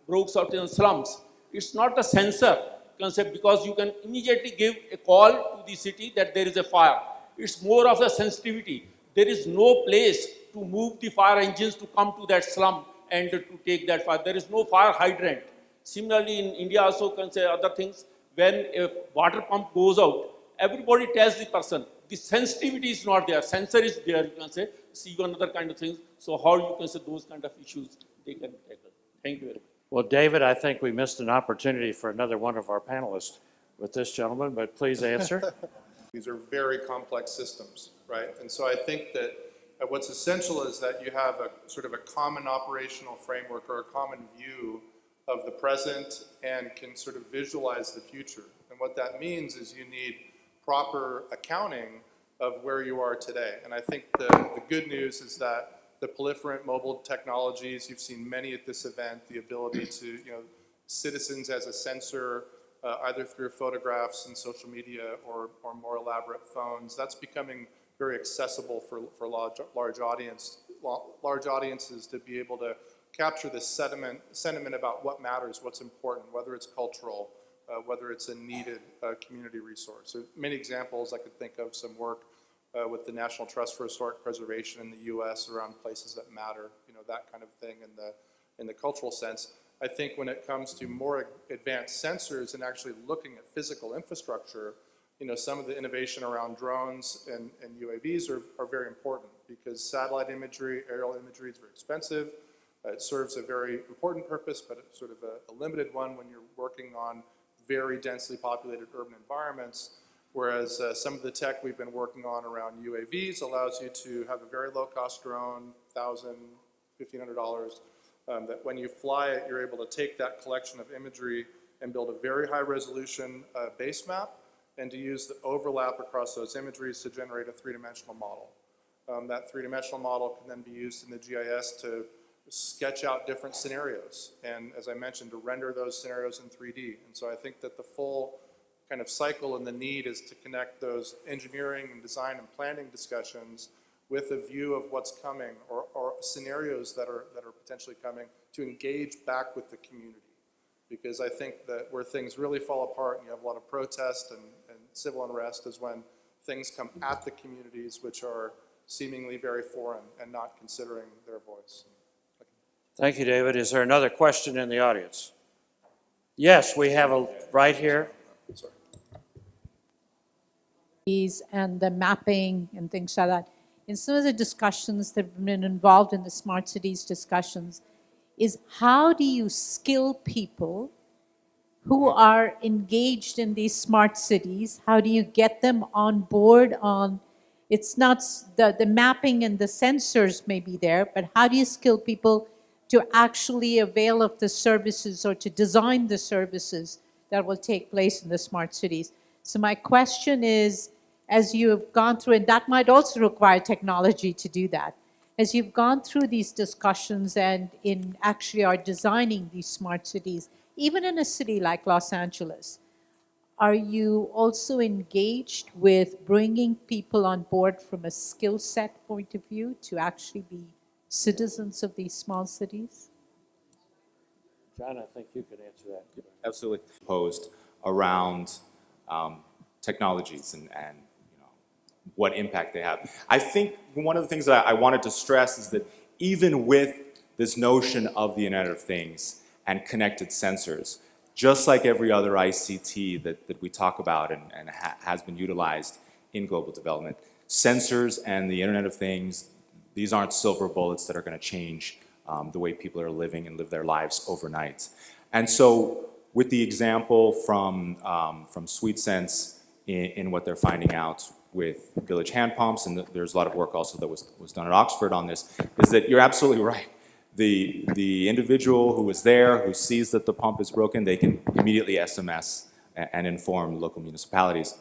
breaks out in the slums, it's not the sensor concept, because you can immediately give a call to the city that there is a fire. It's more of the sensitivity. There is no place to move the fire engines to come to that slum and to take that fire. There is no fire hydrant. Similarly, in India also can say other things. When a water pump goes out, everybody tells the person, the sensitivity is not there. Sensor is there, you can say. See another kind of things. So how you can say those kind of issues they can tackle. Thank you very much. Well, David, I think we missed an opportunity for another one of our panelists with this gentleman, but please answer. These are very complex systems, right? And so I think that what's essential is that you have a sort of a common operational framework or a common view of the present and can sort of visualize the future. And what that means is you need proper accounting of where you are today. And I think the good news is that the proliferant mobile technologies, you've seen many at this event, the ability to, citizens as a sensor, either through photographs and social media or more elaborate phones, that's becoming very accessible for large audiences to be able to capture this sentiment about what matters, what's important, whether it's cultural, whether it's a needed community resource. So many examples I could think of, some work with the National Trust for Historic Preservation in the US around places that matter, that kind of thing in the cultural sense. I think when it comes to more advanced sensors and actually looking at physical infrastructure, some of the innovation around drones and UAVs are very important because satellite imagery, aerial imagery is very expensive. It serves a very important purpose, but it's sort of a limited one when you're working on very densely populated urban environments. Whereas some of the tech we've been working on around UAVs allows you to have a very low-cost drone, $1,000, $1,500, that when you fly it, you're able to take that collection of imagery and build a very high-resolution base map, and to use the overlap across those imageries to generate a three-dimensional model. That three-dimensional model can then be used in the GIS to sketch out different scenarios, and as I mentioned, to render those scenarios in 3D. And so I think that the full kind of cycle and the need is to connect those engineering and design and planning discussions with a view of what's coming or scenarios that are potentially coming to engage back with the community. Because I think that where things really fall apart and you have a lot of protest and civil unrest is when things come at the communities which are seemingly very foreign and not considering their voice. Thank you, David. Is there another question in the audience? Yes, we have a right here. Sorry. And the mapping and things like that. In some of the discussions that have been involved in the smart cities discussions is how do you skill people who are engaged in these smart cities? How do you get them on board on, it's not, the mapping and the sensors may be there, but how do you skill people to actually avail of the services or to design the services that will take place in the smart cities? So my question is, as you have gone through, and that might also require technology to do that, as you've gone through these discussions and in actually are designing these smart cities, even in a city like Los Angeles, are you also engaged with bringing people on board from a skill set point of view to actually be citizens of these small cities? John, I think you can answer that. Absolutely. Posed around technologies and what impact they have. I think one of the things that I wanted to stress is that even with this notion of the Internet of Things and connected sensors, just like every other ICT that we talk about and has been utilized in global development, sensors and the Internet of Things, these aren't silver bullets that are going to change the way people are living and live their lives overnight. And so with the example from SweetSense in what they're finding out with village hand pumps, and there's a lot of work also that was done at Oxford on this, is that you're absolutely right. The individual who is there, who sees that the pump is broken, they can immediately SMS and inform local municipalities.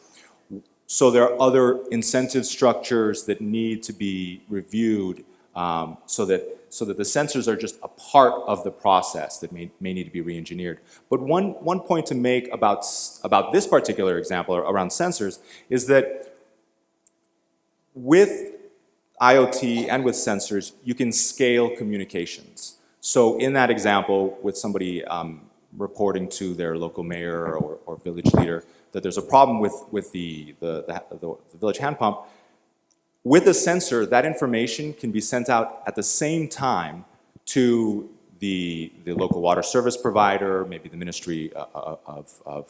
So there are other incentive structures that need to be reviewed so that the sensors are just a part of the process that may need to be re-engineered. But one point to make about this particular example around sensors is that with IoT and with sensors, you can scale communications. So in that example, with somebody reporting to their local mayor or village leader that there's a problem with the village hand pump, with a sensor, that information can be sent out at the same time to the local water service provider, maybe the Ministry of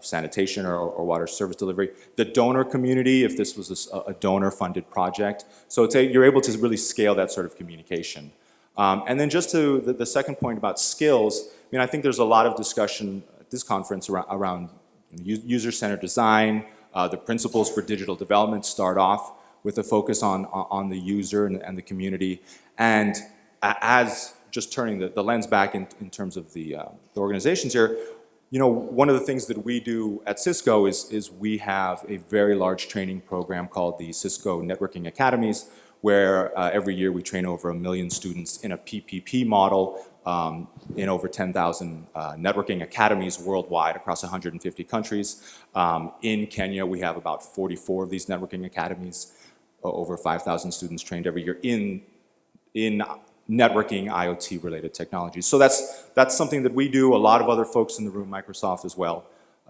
Sanitation or Water Service Delivery, the donor community, if this was a donor-funded project. So you're able to really scale that sort of communication. And then just to the second point about skills, I think there's a lot of discussion at this conference around user-centered design. The principles for digital development start off with a focus on the user and the community. And as just turning the lens back in terms of the organizations here, one of the things that we do at Cisco is we have a very large training program called the Cisco Networking Academies, where every year we train over 1 million students in a PPP model in over 10,000 networking academies worldwide across 150 countries. In Kenya, we have about 44 of these networking academies, over 5,000 students trained every year in networking IoT related technologies. So that's something that we do, a lot of other folks in the room, Microsoft as well.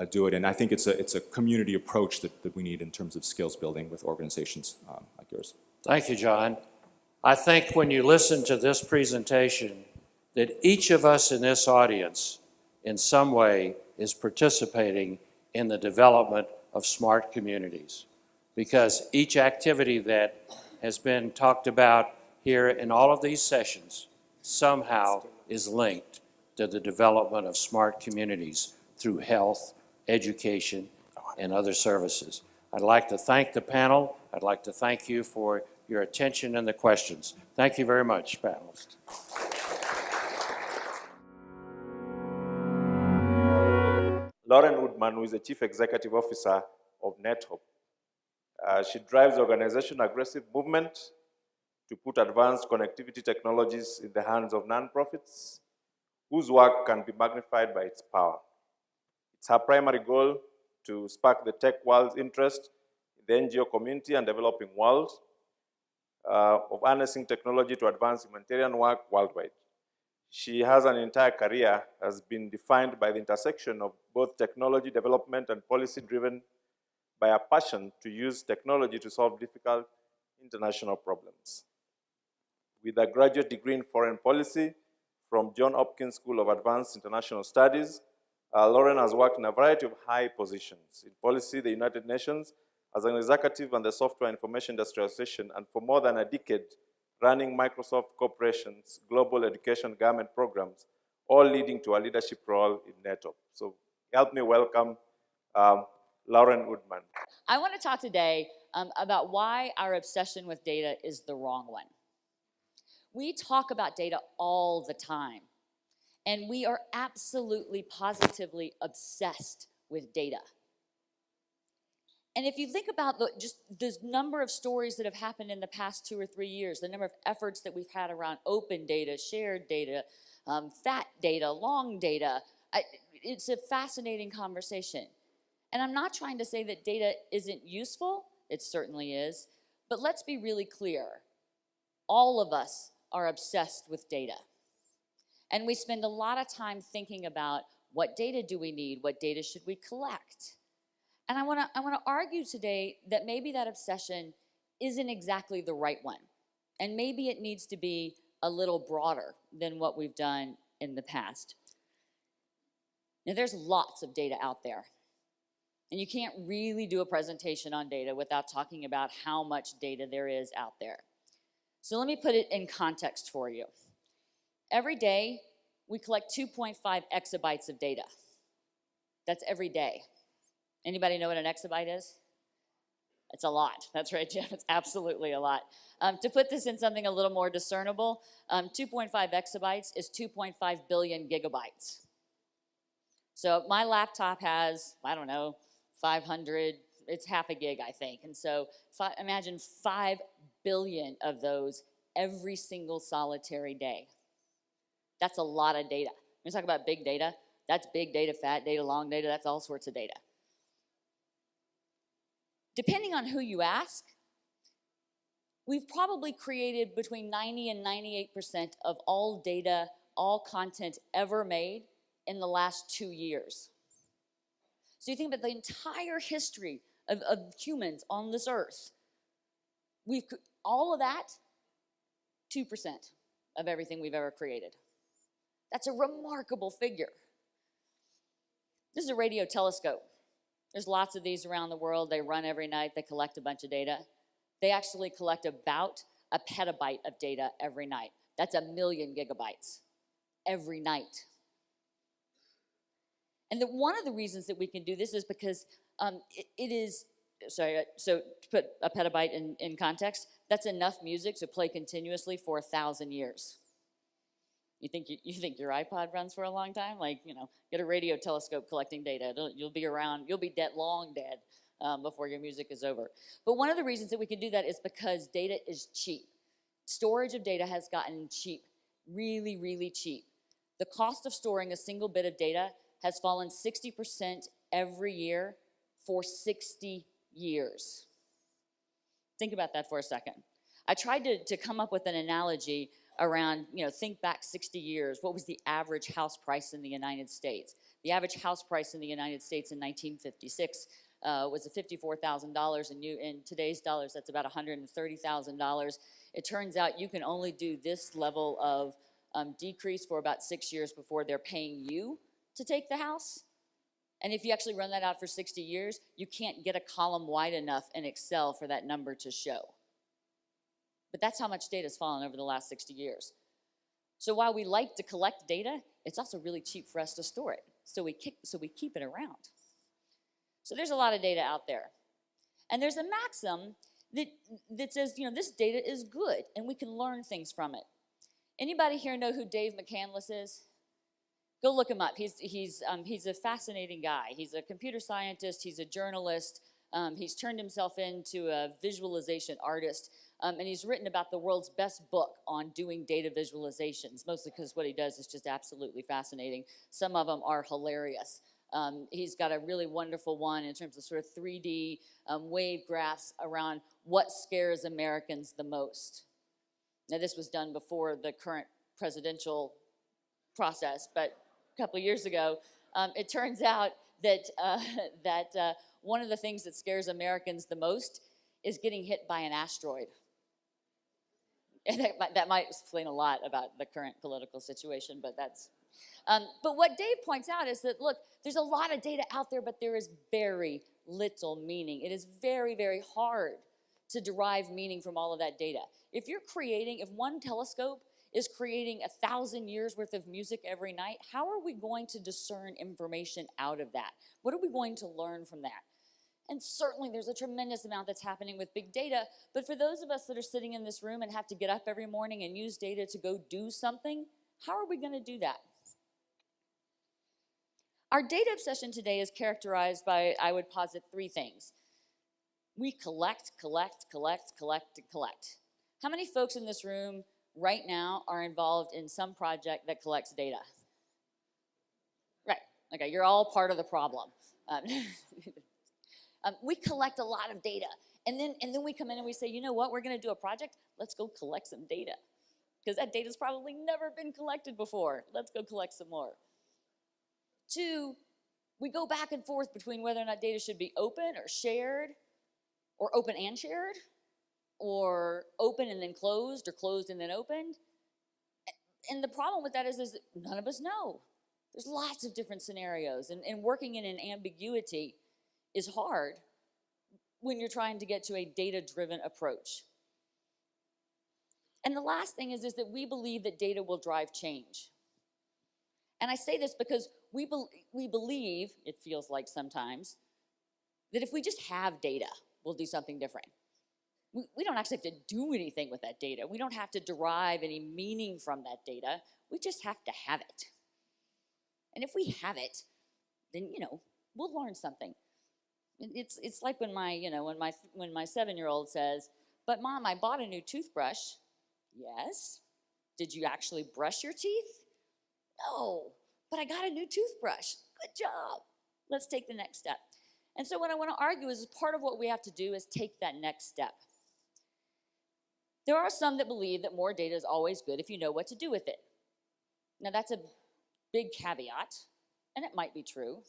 do it. And I think it's a community approach that we need in terms of skills building with organizations like yours. Thank you, John. I think when you listen to this presentation, that each of us in this audience in some way is participating in the development of smart communities. Because each activity that has been talked about here in all of these sessions somehow is linked to the development of smart communities through health, education, and other services. I'd like to thank the panel. I'd like to thank you for your attention and the questions. Thank you very much, panelists. Lauren Woodman, who is the Chief Executive Officer of NetHope. She drives the organization's aggressive movement to put advanced connectivity technologies in the hands of nonprofits, whose work can be magnified by its power. It's her primary goal to spark the tech world's interest in the NGO community and developing world of harnessing technology to advance humanitarian work worldwide. She has an entire career has been defined by the intersection of both technology development and policy driven by a passion to use technology to solve difficult international problems. With a graduate degree in foreign policy from Johns Hopkins School of Advanced International Studies, Lauren has worked in a variety of high positions in policy, the United Nations, as an executive on the Software Information Industry Association, and for more than a decade, running Microsoft Corporation's global education government programs, all leading to a leadership role in NetHope. So help me welcome Lauren Woodman. I want to talk today about why our obsession with data is the wrong one. We talk about data all the time, and we are absolutely, positively obsessed with data. And if you think about just the number of stories that have happened in the past 2 or 3 years, the number of efforts that we've had around open data, shared data, fat data, long data, it's a fascinating conversation. And I'm not trying to say that data isn't useful, it certainly is, but let's be really clear. All of us are obsessed with data. And we spend a lot of time thinking about what data do we need, what data should we collect? And I want to argue today that maybe that obsession isn't exactly the right one. And maybe it needs to be a little broader than what we've done in the past. Now, there's lots of data out there. And you can't really do a presentation on data without talking about how much data there is out there. So let me put it in context for you. Every day, we collect 2.5 exabytes of data. That's every day. Anybody know what an exabyte is? It's a lot. That's right, Jim. It's absolutely a lot. To put this in something a little more discernible, 2.5 exabytes is 2.5 billion gigabytes. So my laptop has, I don't know, 500, it's half a gig, I think. And so imagine 5 billion of those every single solitary day. That's a lot of data. When we talk about big data, that's big data, fat data, long data, that's all sorts of data. Depending on who you ask, we've probably created between 90 and 98% of all data, all content ever made in the last 2 years. So you think about the entire history of humans on this earth. All of that, 2% of everything we've ever created. That's a remarkable figure. This is a radio telescope. There's lots of these around the world. They run every night. They collect a bunch of data. They actually collect about a petabyte of data every night. That's 1 million gigabytes every night. And one of the reasons that we can do this is because so to put a petabyte in context, that's enough music to play continuously for 1,000 years. You think your iPod runs for a long time? Like, get a radio telescope collecting data. You'll be around, you'll be dead, long dead before your music is over. But one of the reasons that we can do that is because data is cheap. Storage of data has gotten cheap, really, really cheap. The cost of storing a single bit of data has fallen 60% every year for 60 years. Think about that for a second. I tried to come up with an analogy around, think back 60 years. What was the average house price in the United States? The average house price in the United States in 1956 was $54,000. In today's dollars, that's about $130,000. It turns out you can only do this level of decrease for about 6 years before they're paying you to take the house. And if you actually run that out for 60 years, you can't get a column wide enough in Excel for that number to show. But that's how much data has fallen over the last 60 years. So while we like to collect data, it's also really cheap for us to store it. So we keep it around. So there's a lot of data out there. And there's a maxim that says, this data is good and we can learn things from it. Anybody here know who Dave McCandless is? Go look him up. He's a fascinating guy. He's a computer scientist. He's a journalist. He's turned himself into a visualization artist. And he's written about the world's best book on doing data visualizations, mostly because what he does is just absolutely fascinating. Some of them are hilarious. He's got a really wonderful one in terms of sort of 3D wave graphs around what scares Americans the most. Now, this was done before the current presidential process, but a couple of years ago, it turns out that, one of the things that scares Americans the most is getting hit by an asteroid. And that might explain a lot about the current political situation, but that's... but what Dave points out is that, look, there's a lot of data out there, but there is very little meaning. It is very, very hard to derive meaning from all of that data. If one telescope is creating 1,000 years worth of music every night, how are we going to discern information out of that? What are we going to learn from that? And certainly there's a tremendous amount that's happening with big data, but for those of us that are sitting in this room and have to get up every morning and use data to go do something, how are we going to do that? Our data obsession today is characterized by, I would posit, 3 things. We collect, collect, collect, collect, and collect. How many folks in this room right now are involved in some project that collects data? Right, okay, you're all part of the problem. We collect a lot of data, and then we come in and we say, you know what, we're gonna do a project, let's go collect some data. Because that data's probably never been collected before. Let's go collect some more. 2, we go back and forth between whether or not data should be open or shared, or open and shared, or open and then closed, or closed and then opened. And the problem with that is that none of us know. There's lots of different scenarios, and working in an ambiguity is hard when you're trying to get to a data-driven approach. And the last thing is that we believe that data will drive change. And I say this because we believe, it feels like sometimes, that if we just have data, we'll do something different. We don't actually have to do anything with that data. We don't have to derive any meaning from that data. We just have to have it. And if we have it, then, we'll learn something. It's like when my 7-year-old says, "But Mom, I bought a new toothbrush." Yes. Did you actually brush your teeth? No, but I got a new toothbrush. Good job. Let's take the next step. And so what I want to argue is part of what we have to do is take that next step. There are some that believe that more data is always good if you know what to do with it. Now that's a big caveat, and it might be true.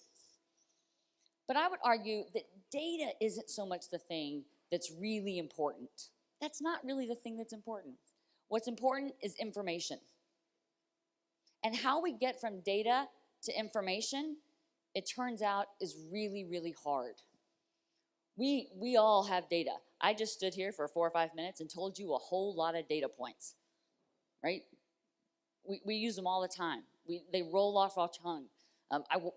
But I would argue that data isn't so much the thing that's really important. That's not really the thing that's important. What's important is information. And how we get from data to information, it turns out, is really, really hard. We all have data. I just stood here for 4 or 5 minutes and told you a whole lot of data points, right? We use them all the time. They roll off our tongue.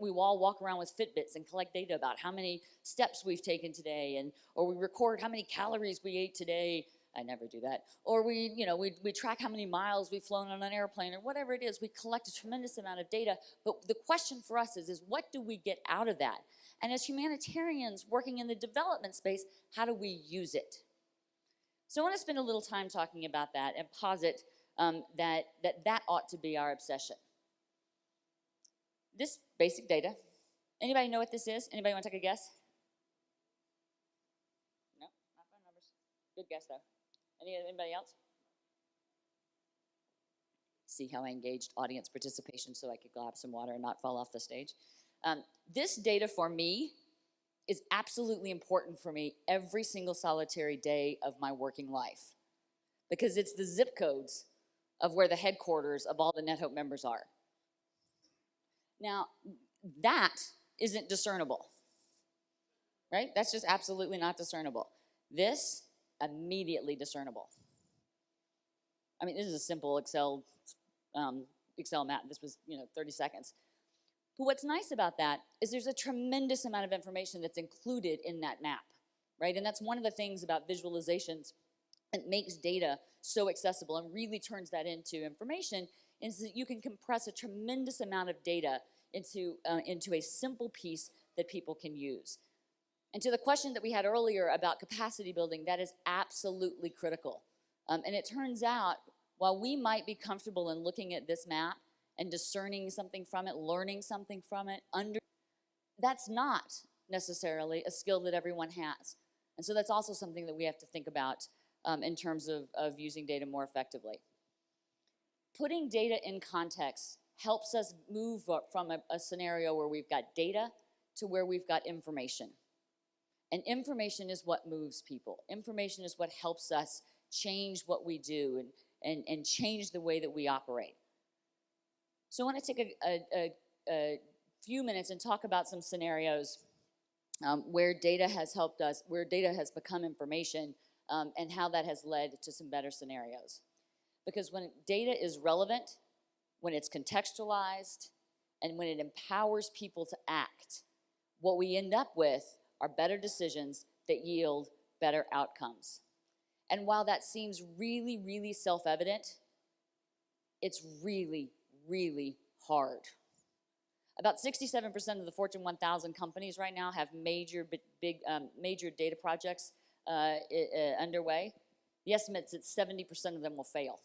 We all walk around with Fitbits and collect data about how many steps we've taken today, or we record how many calories we ate today. I never do that. Or we track how many miles we've flown on an airplane, or whatever it is. We collect a tremendous amount of data. But the question for us is what do we get out of that? And as humanitarians working in the development space, how do we use it? So I want to spend a little time talking about that and posit that ought to be our obsession. This basic data. Anybody know what this is? Anybody want to take a guess? No, not phone numbers. Good guess though. Anybody else? See how I engaged audience participation so I could grab some water and not fall off the stage? This data for me is absolutely important for me every single solitary day of my working life, because it's the zip codes of where the headquarters of all the NetHope members are. Now, that isn't discernible, right? That's just absolutely not discernible. This, immediately discernible. I mean, this is a simple Excel map. This was, 30 seconds. But what's nice about that is there's a tremendous amount of information that's included in that map, right? And that's one of the things about visualizations that makes data so accessible and really turns that into information, is that you can compress a tremendous amount of data into a simple piece that people can use. And to the question that we had earlier about capacity building, that is absolutely critical. And it turns out, while we might be comfortable in looking at this map and discerning something from it, learning something from it, that's not necessarily a skill that everyone has. And so that's also something that we have to think about in terms of using data more effectively. Putting data in context helps us move from a scenario where we've got data to where we've got information. And information is what moves people. Information is what helps us change what we do and change the way that we operate. So I want to take a few minutes and talk about some scenarios where data has helped us, where data has become information, and how that has led to some better scenarios. Because when data is relevant, when it's contextualized, and when it empowers people to act, what we end up with are better decisions that yield better outcomes. And while that seems really, really self-evident, it's really, really hard. About 67% of the Fortune 1000 companies right now have major data projects underway. The estimate's that 70% of them will fail.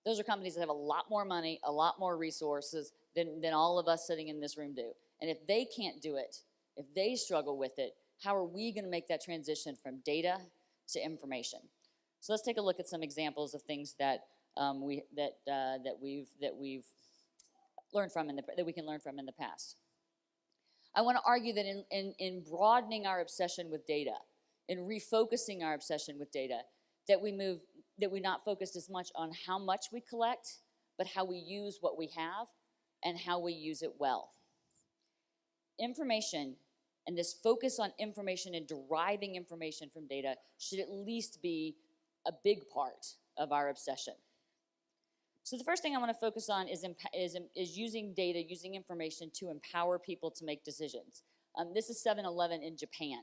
Those are companies that have a lot more money, a lot more resources than all of us sitting in this room do. And if they can't do it, if they struggle with it, how are we going to make that transition from data to information? So let's take a look at some examples of things that we've learned from that we can learn from in the past. I want to argue that in broadening our obsession with data, in refocusing our obsession with data, that we not focus as much on how much we collect, but how we use what we have and how we use it well. Information, and this focus on information and deriving information from data, should at least be a big part of our obsession. So the first thing I want to focus on is using data, using information to empower people to make decisions. This is 7-Eleven in Japan.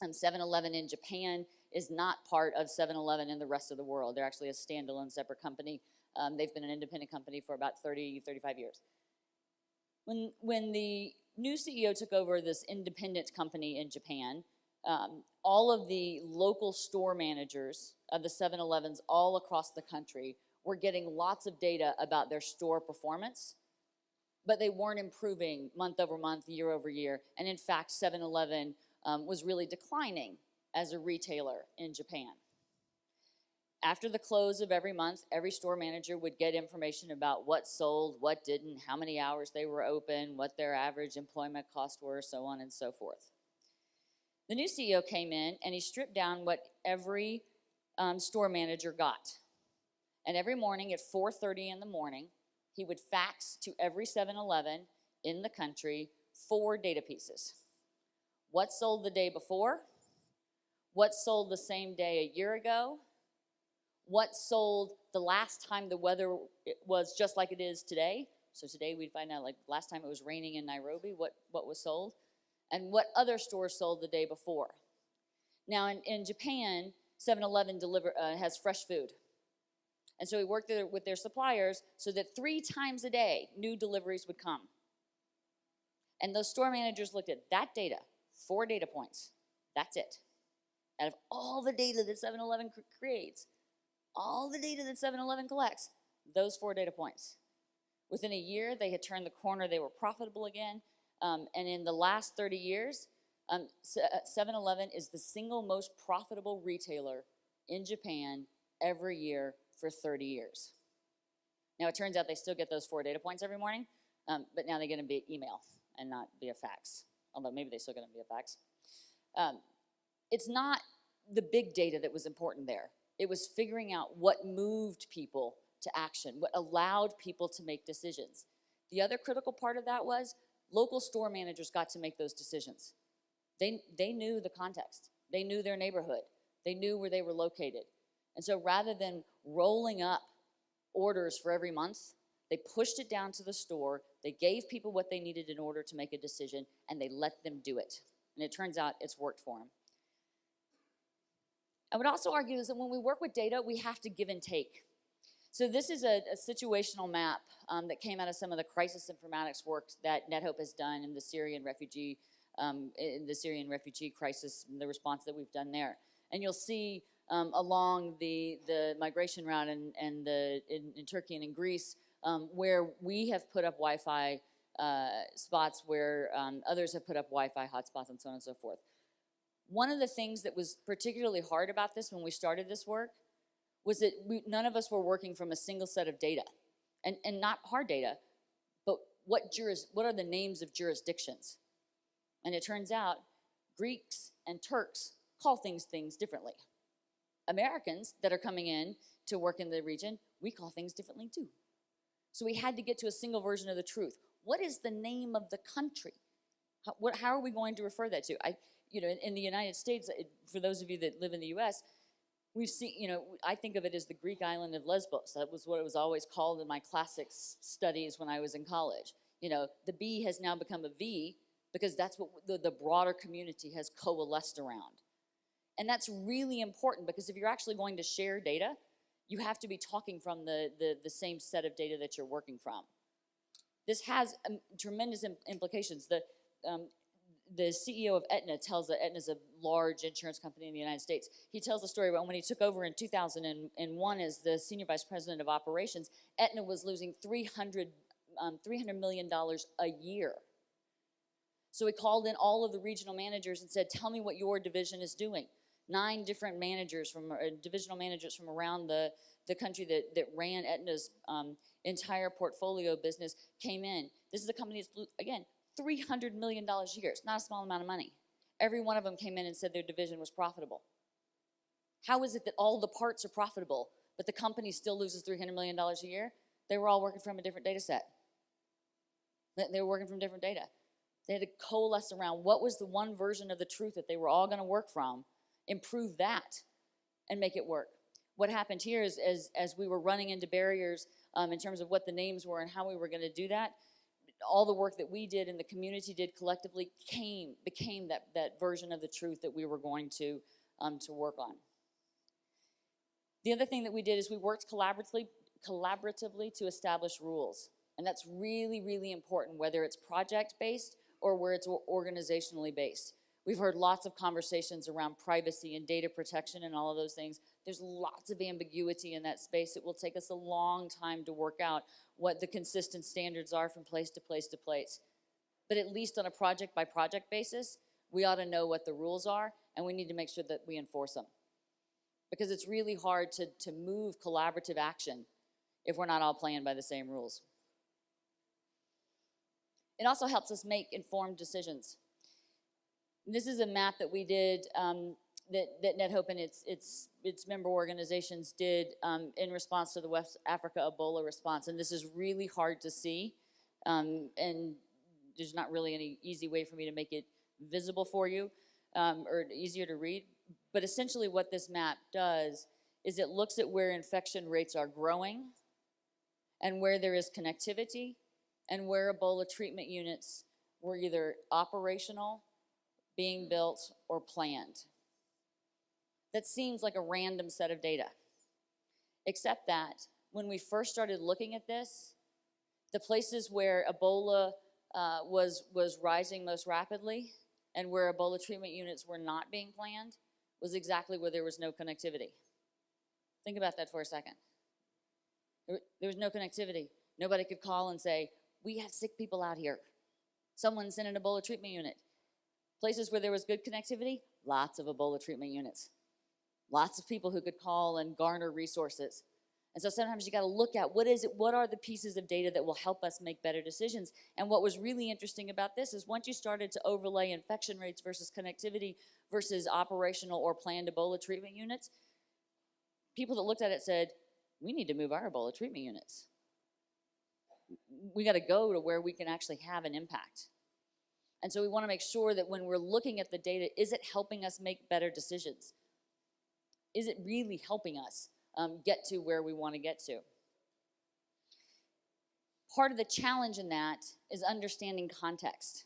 7-Eleven in Japan is not part of 7-Eleven in the rest of the world. They're actually a standalone separate company. They've been an independent company for about 30, 35 years. When the new CEO took over this independent company in Japan, all of the local store managers of the 7-Elevens all across the country were getting lots of data about their store performance, but they weren't improving month over month, year over year. And in fact, 7-Eleven was really declining as a retailer in Japan. After the close of every month, every store manager would get information about what sold, what didn't, how many hours they were open, what their average employment costs were, so on and so forth. The new CEO came in and he stripped down what every store manager got. And every morning at 4:30 in the morning, he would fax to every 7-Eleven in the country 4 data pieces. What sold the day before? What sold the same day a year ago? What sold the last time the weather was just like it is today? So today we'd find out, like last time it was raining in Nairobi, what was sold? And what other stores sold the day before? Now in Japan, 7-Eleven has fresh food. And so we worked with their suppliers so that 3 times a day, new deliveries would come. And those store managers looked at that data, 4 data points. That's it. Out of all the data that 7-Eleven creates, all the data that 7-Eleven collects, those 4 data points. Within a year, they had turned the corner. They were profitable again. And in the last 30 years, 7-Eleven is the single most profitable retailer in Japan every year for 30 years. Now, it turns out they still get those 4 data points every morning, but now they're going to be email and not via fax, although maybe they're still going to be a fax. It's not the big data that was important there. It was figuring out what moved people to action, what allowed people to make decisions. The other critical part of that was local store managers got to make those decisions. They knew the context. They knew their neighborhood. They knew where they were located. And so rather than rolling up orders for every month, they pushed it down to the store, they gave people what they needed in order to make a decision, and they let them do it. And it turns out it's worked for them. I would also argue is that when we work with data, we have to give and take. So this is a situational map that came out of some of the crisis informatics work that NetHope has done in the Syrian refugee crisis, and the response that we've done there. And you'll see along the migration route in Turkey and in Greece, where we have put up Wi-Fi spots, where others have put up Wi-Fi hotspots, and so on and so forth. One of the things that was particularly hard about this when we started this work was that none of us were working from a single set of data, and not hard data, but what are the names of jurisdictions? And it turns out Greeks and Turks call things differently. Americans that are coming in to work in the region, we call things differently too. So we had to get to a single version of the truth. What is the name of the country? How are we going to refer that to? In the United States, for those of you that live in the US, we've seen, I think of it as the Greek island of Lesbos. That was what it was always called in my classics studies when I was in college. The B has now become a V because that's what the broader community has coalesced around. And that's really important because if you're actually going to share data, you have to be talking from the same set of data that you're working from. This has tremendous implications. The CEO of Aetna tells that Aetna is a large insurance company in the United States. He tells the story about when he took over in 2001 as the senior vice president of operations, Aetna was losing $300 million a year. So he called in all of the regional managers and said, tell me what your division is doing. 9 different managers divisional managers from around the country that ran Aetna's entire portfolio business came in. This is a company that's, again, $300 million a year. It's not a small amount of money. Every one of them came in and said their division was profitable. How is it that all the parts are profitable, but the company still loses $300 million a year? They were all working from a different data set. They were working from different data. They had to coalesce around what was the one version of the truth that they were all going to work from, improve that, and make it work. What happened here is as we were running into barriers in terms of what the names were and how we were going to do that, all the work that we did and the community did collectively became that version of the truth that we were going to work on. The other thing that we did is we worked collaboratively to establish rules. And that's really, really important, whether it's project-based or where it's organizationally based. We've heard lots of conversations around privacy and data protection and all of those things. There's lots of ambiguity in that space. It will take us a long time to work out what the consistent standards are from place to place to place. But at least on a project-by-project basis, we ought to know what the rules are, and we need to make sure that we enforce them. Because it's really hard to move collaborative action if we're not all playing by the same rules. It also helps us make informed decisions. This is a map that we did that NetHope and its member organizations did in response to the West Africa Ebola response. And this is really hard to see. And there's not really any easy way for me to make it visible for you or easier to read. But essentially what this map does is it looks at where infection rates are growing and where there is connectivity and where Ebola treatment units were either operational, being built, or planned. That seems like a random set of data. Except that when we first started looking at this, the places where Ebola was rising most rapidly and where Ebola treatment units were not being planned was exactly where there was no connectivity. Think about that for a second. There was no connectivity. Nobody could call and say, we have sick people out here. Someone sent an Ebola treatment unit. Places where there was good connectivity, lots of Ebola treatment units. Lots of people who could call and garner resources. And so sometimes you got to look at what is it, what are the pieces of data that will help us make better decisions. And what was really interesting about this is once you started to overlay infection rates versus connectivity versus operational or planned Ebola treatment units, people that looked at it said, we need to move our Ebola treatment units. We got to go to where we can actually have an impact. And so we want to make sure that when we're looking at the data, is it helping us make better decisions? Is it really helping us get to where we want to get to? Part of the challenge in that is understanding context,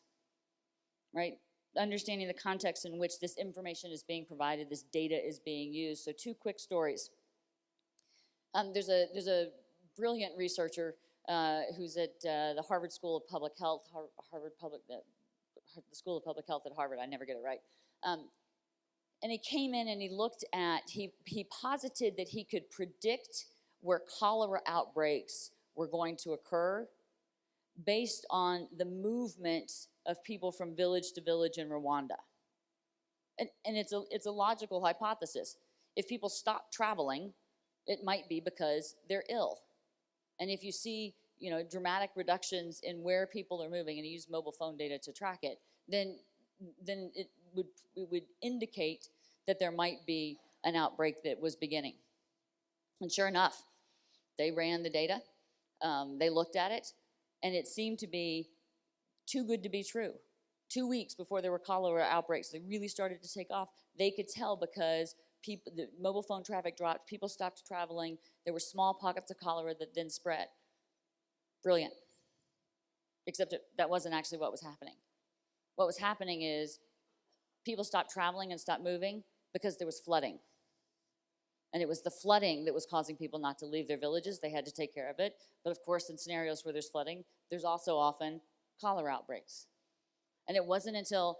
right? Understanding the context in which this information is being provided, this data is being used. So 2 quick stories. There's a brilliant researcher who's at the Harvard School of Public Health, the School of Public Health at Harvard, I never get it right. And he came in and he looked at, he posited that he could predict where cholera outbreaks were going to occur based on the movement of people from village to village in Rwanda. And it's a logical hypothesis. If people stop traveling, it might be because they're ill. And if you see, you know, dramatic reductions in where people are moving, and you use mobile phone data to track it, then it would indicate that there might be an outbreak that was beginning. And sure enough, they ran the data, they looked at it, and it seemed to be too good to be true. 2 weeks before there were cholera outbreaks, they really started to take off. They could tell because the mobile phone traffic dropped, people stopped traveling, there were small pockets of cholera that then spread. Brilliant. Except that wasn't actually what was happening. What was happening is people stopped traveling and stopped moving because there was flooding. And it was the flooding that was causing people not to leave their villages. They had to take care of it. But of course, in scenarios where there's flooding, there's also often cholera outbreaks. And it wasn't until,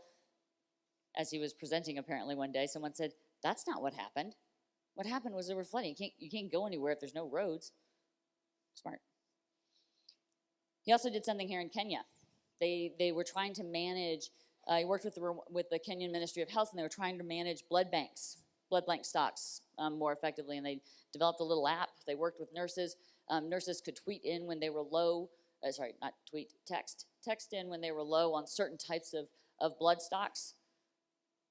as he was presenting apparently one day, someone said, that's not what happened. What happened was there was flooding. You can't go anywhere if there's no roads. Smart. He also did something here in Kenya. They were trying to manage, he worked with the Kenyan Ministry of Health, and they were trying to manage blood bank stocks more effectively, and they developed a little app. They worked with nurses. Nurses could tweet in when they were low, text in when they were low on certain types of blood stocks.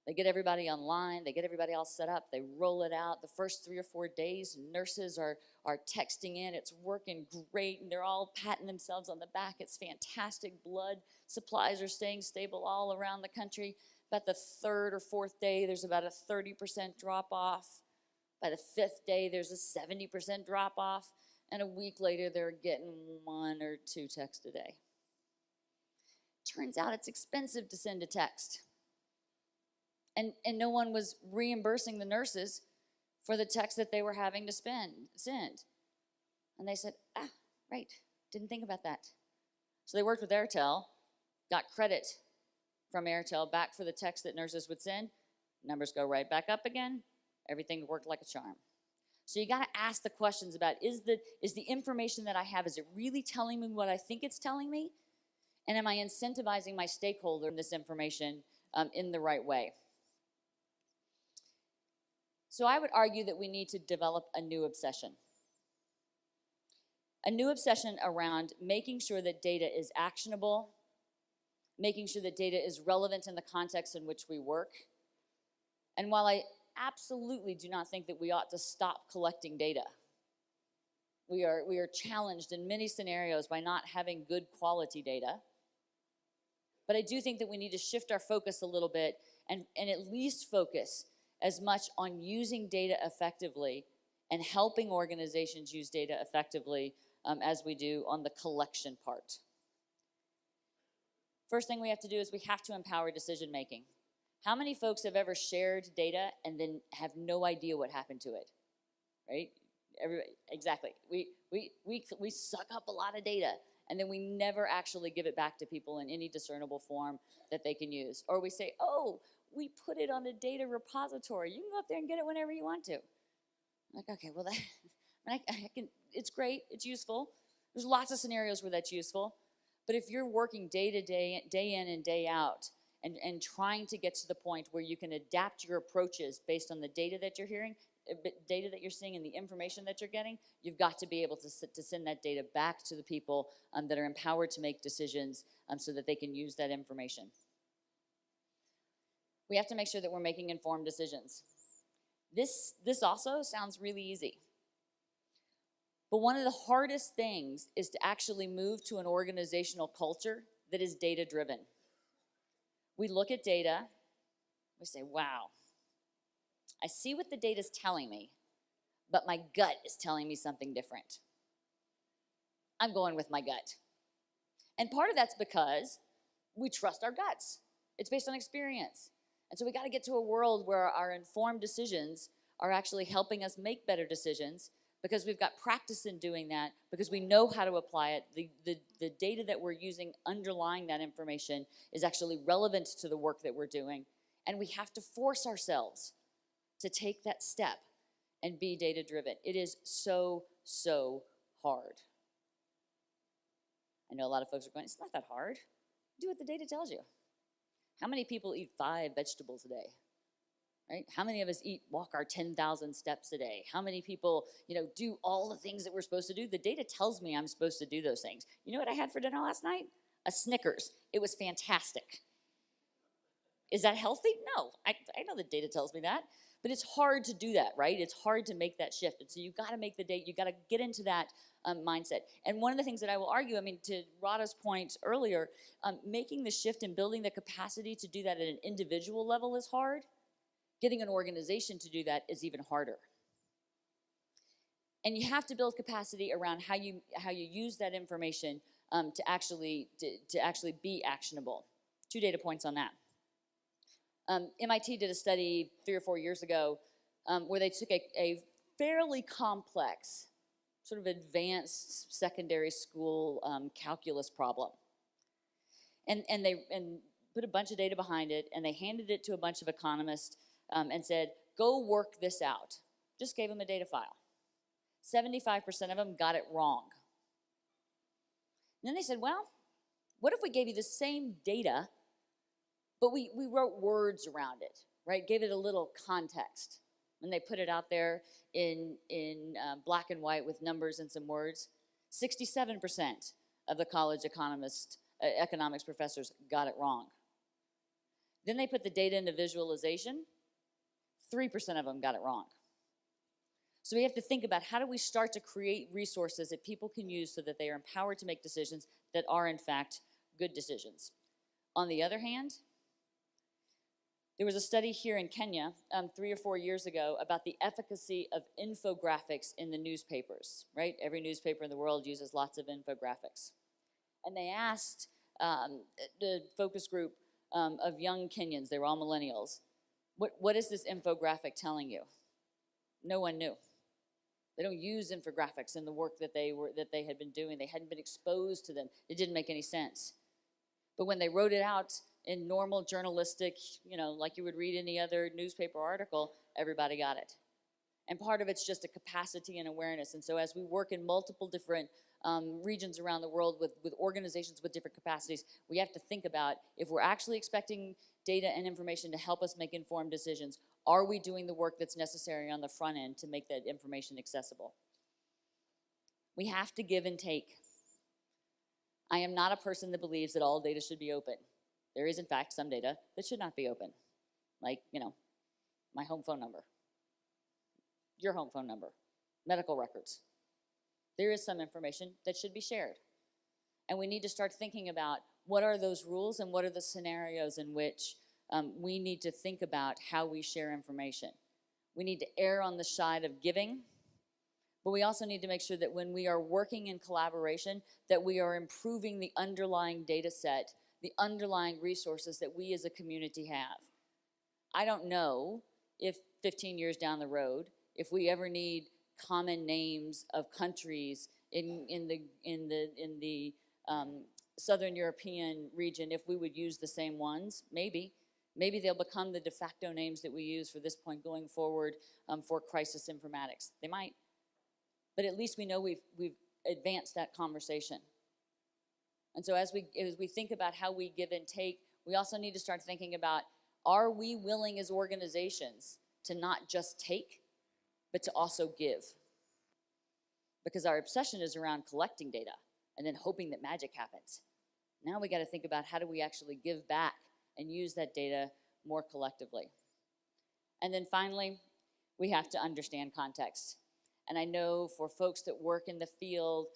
They get everybody online, they get everybody all set up, they roll it out. The first 3 or 4 days, nurses are texting in, it's working great, and they're all patting themselves on the back. It's fantastic. Blood supplies are staying stable all around the country. About the 3rd or 4th day, there's about a 30% drop off. By the 5th day, there's a 70% drop off. And a week later, they're getting 1 or 2 texts a day. Turns out it's expensive to send a text. And no one was reimbursing the nurses for the text that they were having to send. And they said, right, didn't think about that. So they worked with Airtel, got credit from Airtel back for the text that nurses would send. Numbers go right back up again. Everything worked like a charm. So you got to ask the questions about, is the information that I have, is it really telling me what I think it's telling me? And am I incentivizing my stakeholder in this information in the right way? So I would argue that we need to develop a new obsession. A new obsession around making sure that data is actionable, making sure that data is relevant in the context in which we work. And while I absolutely do not think that we ought to stop collecting data, we are challenged in many scenarios by not having good quality data. But I do think that we need to shift our focus a little bit and at least focus as much on using data effectively and helping organizations use data effectively as we do on the collection part. First thing we have to do is we have to empower decision making. How many folks have ever shared data and then have no idea what happened to it? Right? Everybody, exactly. We suck up a lot of data and then we never actually give it back to people in any discernible form that they can use. Or we say, oh, we put it on a data repository. You can go up there and get it whenever you want to. Like, okay, well, it's great, it's useful. There's lots of scenarios where that's useful. But if you're working day to day, day in and day out, and trying to get to the point where you can adapt your approaches based on the data that you're hearing, data that you're seeing and the information that you're getting, you've got to be able to send that data back to the people that are empowered to make decisions so that they can use that information. We have to make sure that we're making informed decisions. This also sounds really easy. But one of the hardest things is to actually move to an organizational culture that is data-driven. We look at data, we say, wow, I see what the data's telling me, but my gut is telling me something different. I'm going with my gut. And part of that's because we trust our guts. It's based on experience. And so we got to get to a world where our informed decisions are actually helping us make better decisions, because we've got practice in doing that, because we know how to apply it. The data that we're using underlying that information is actually relevant to the work that we're doing. And we have to force ourselves to take that step and be data-driven. It is so, so hard. I know a lot of folks are going, it's not that hard. Do what the data tells you. How many people eat 5 vegetables a day? Right? How many of us walk our 10,000 steps a day? How many people, do all the things that we're supposed to do? The data tells me I'm supposed to do those things. You know what I had for dinner last night? A Snickers. It was fantastic. Is that healthy? No. I know the data tells me that. But it's hard to do that, right? It's hard to make that shift. And so you've got to make the data, you've got to get into that mindset. And one of the things that I will argue, to Radha's point earlier, making the shift and building the capacity to do that at an individual level is hard. Getting an organization to do that is even harder. And you have to build capacity around how you use that information to actually be actionable. 2 data points on that. MIT did a study 3 or 4 years ago where they took a fairly complex, sort of advanced secondary school calculus problem, and they put a bunch of data behind it, and they handed it to a bunch of economists and said, go work this out. Just gave them a data file. 75% of them got it wrong. And then they said, well, what if we gave you the same data, but we wrote words around it, right? Gave it a little context. And they put it out there in black and white with numbers and some words. 67% of the college economics professors got it wrong. Then they put the data into visualization. 3% of them got it wrong. So we have to think about, how do we start to create resources that people can use so that they are empowered to make decisions that are in fact good decisions. On the other hand, there was a study here in Kenya 3 or 4 years ago about the efficacy of infographics in the newspapers, right? Every newspaper in the world uses lots of infographics. And they asked the focus group of young Kenyans, they were all millennials, what is this infographic telling you? No one knew. They don't use infographics in the work that they had been doing. They hadn't been exposed to them. It didn't make any sense. But when they wrote it out in normal journalistic, like you would read any other newspaper article, everybody got it. And part of it's just a capacity and awareness. And so as we work in multiple different regions around the world with organizations with different capacities, we have to think about, if we're actually expecting data and information to help us make informed decisions, are we doing the work that's necessary on the front end to make that information accessible? We have to give and take. I am not a person that believes that all data should be open. There is, in fact, some data that should not be open, like, my home phone number, your home phone number, medical records. There is some information that should be shared. And we need to start thinking about, what are those rules and what are the scenarios in which we need to think about how we share information. We need to err on the side of giving, but we also need to make sure that when we are working in collaboration, that we are improving the underlying data set, the underlying resources that we as a community have. I don't know if 15 years down the road, if we ever need common names of countries in the Southern European region, if we would use the same ones. Maybe they'll become the de facto names that we use for this point going forward for crisis informatics. They might. But at least we know we've advanced that conversation. And so as we think about how we give and take, we also need to start thinking about, are we willing as organizations to not just take, but to also give. Because our obsession is around collecting data and then hoping that magic happens. Now we got to think about how do we actually give back and use that data more collectively. And then finally, we have to understand context. And I know for folks that work in the field,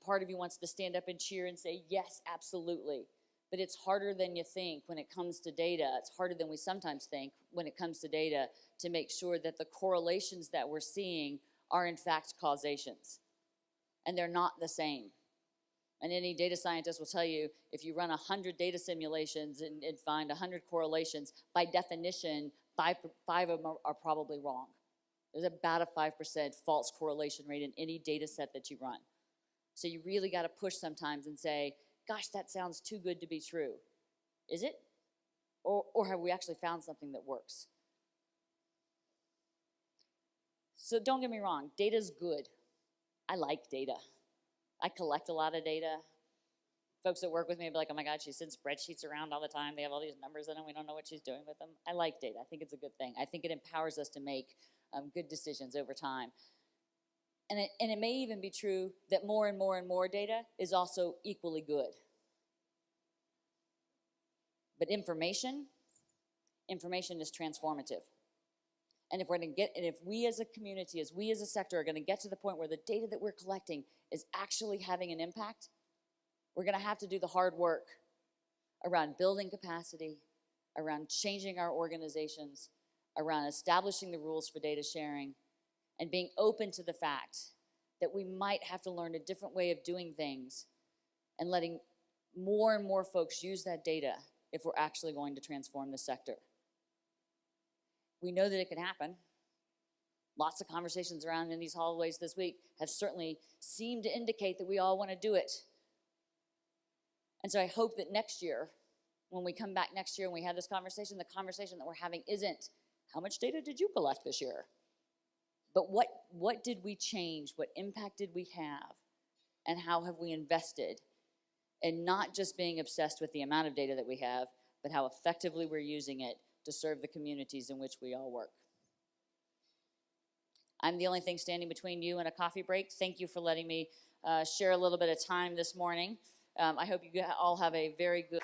part of you wants to stand up and cheer and say, yes, absolutely. But it's harder than you think when it comes to data. It's harder than we sometimes think when it comes to data to make sure that the correlations that we're seeing are in fact causations. And they're not the same. And any data scientist will tell you, if you run 100 data simulations and find 100 correlations, by definition, five of them are probably wrong. There's about a 5% false correlation rate in any data set that you run. So you really got to push sometimes and say, gosh, that sounds too good to be true. Is it? Or have we actually found something that works? So don't get me wrong, data's good. I like data. I collect a lot of data. Folks that work with me will be like, oh my God, she sends spreadsheets around all the time. They have all these numbers in them. We don't know what she's doing with them. I like data. I think it's a good thing. I think it empowers us to make good decisions over time. And it may even be true that more and more and more data is also equally good. But information is transformative. And if we're going to get, and if we as a community, as we as a sector are going to get to the point where the data that we're collecting is actually having an impact, we're going to have to do the hard work around building capacity, around changing our organizations, around establishing the rules for data sharing, and being open to the fact that we might have to learn a different way of doing things and letting more and more folks use that data if we're actually going to transform the sector. We know that it can happen. Lots of conversations around in these hallways this week have certainly seemed to indicate that we all want to do it. And so I hope that next year, when we come back next year and we have this conversation, the conversation that we're having isn't, how much data did you collect this year? But what did we change? What impact did we have? And how have we invested in not just being obsessed with the amount of data that we have, but how effectively we're using it to serve the communities in which we all work. I'm the only thing standing between you and a coffee break. Thank you for letting me share a little bit of time this morning. I hope you all have a very good...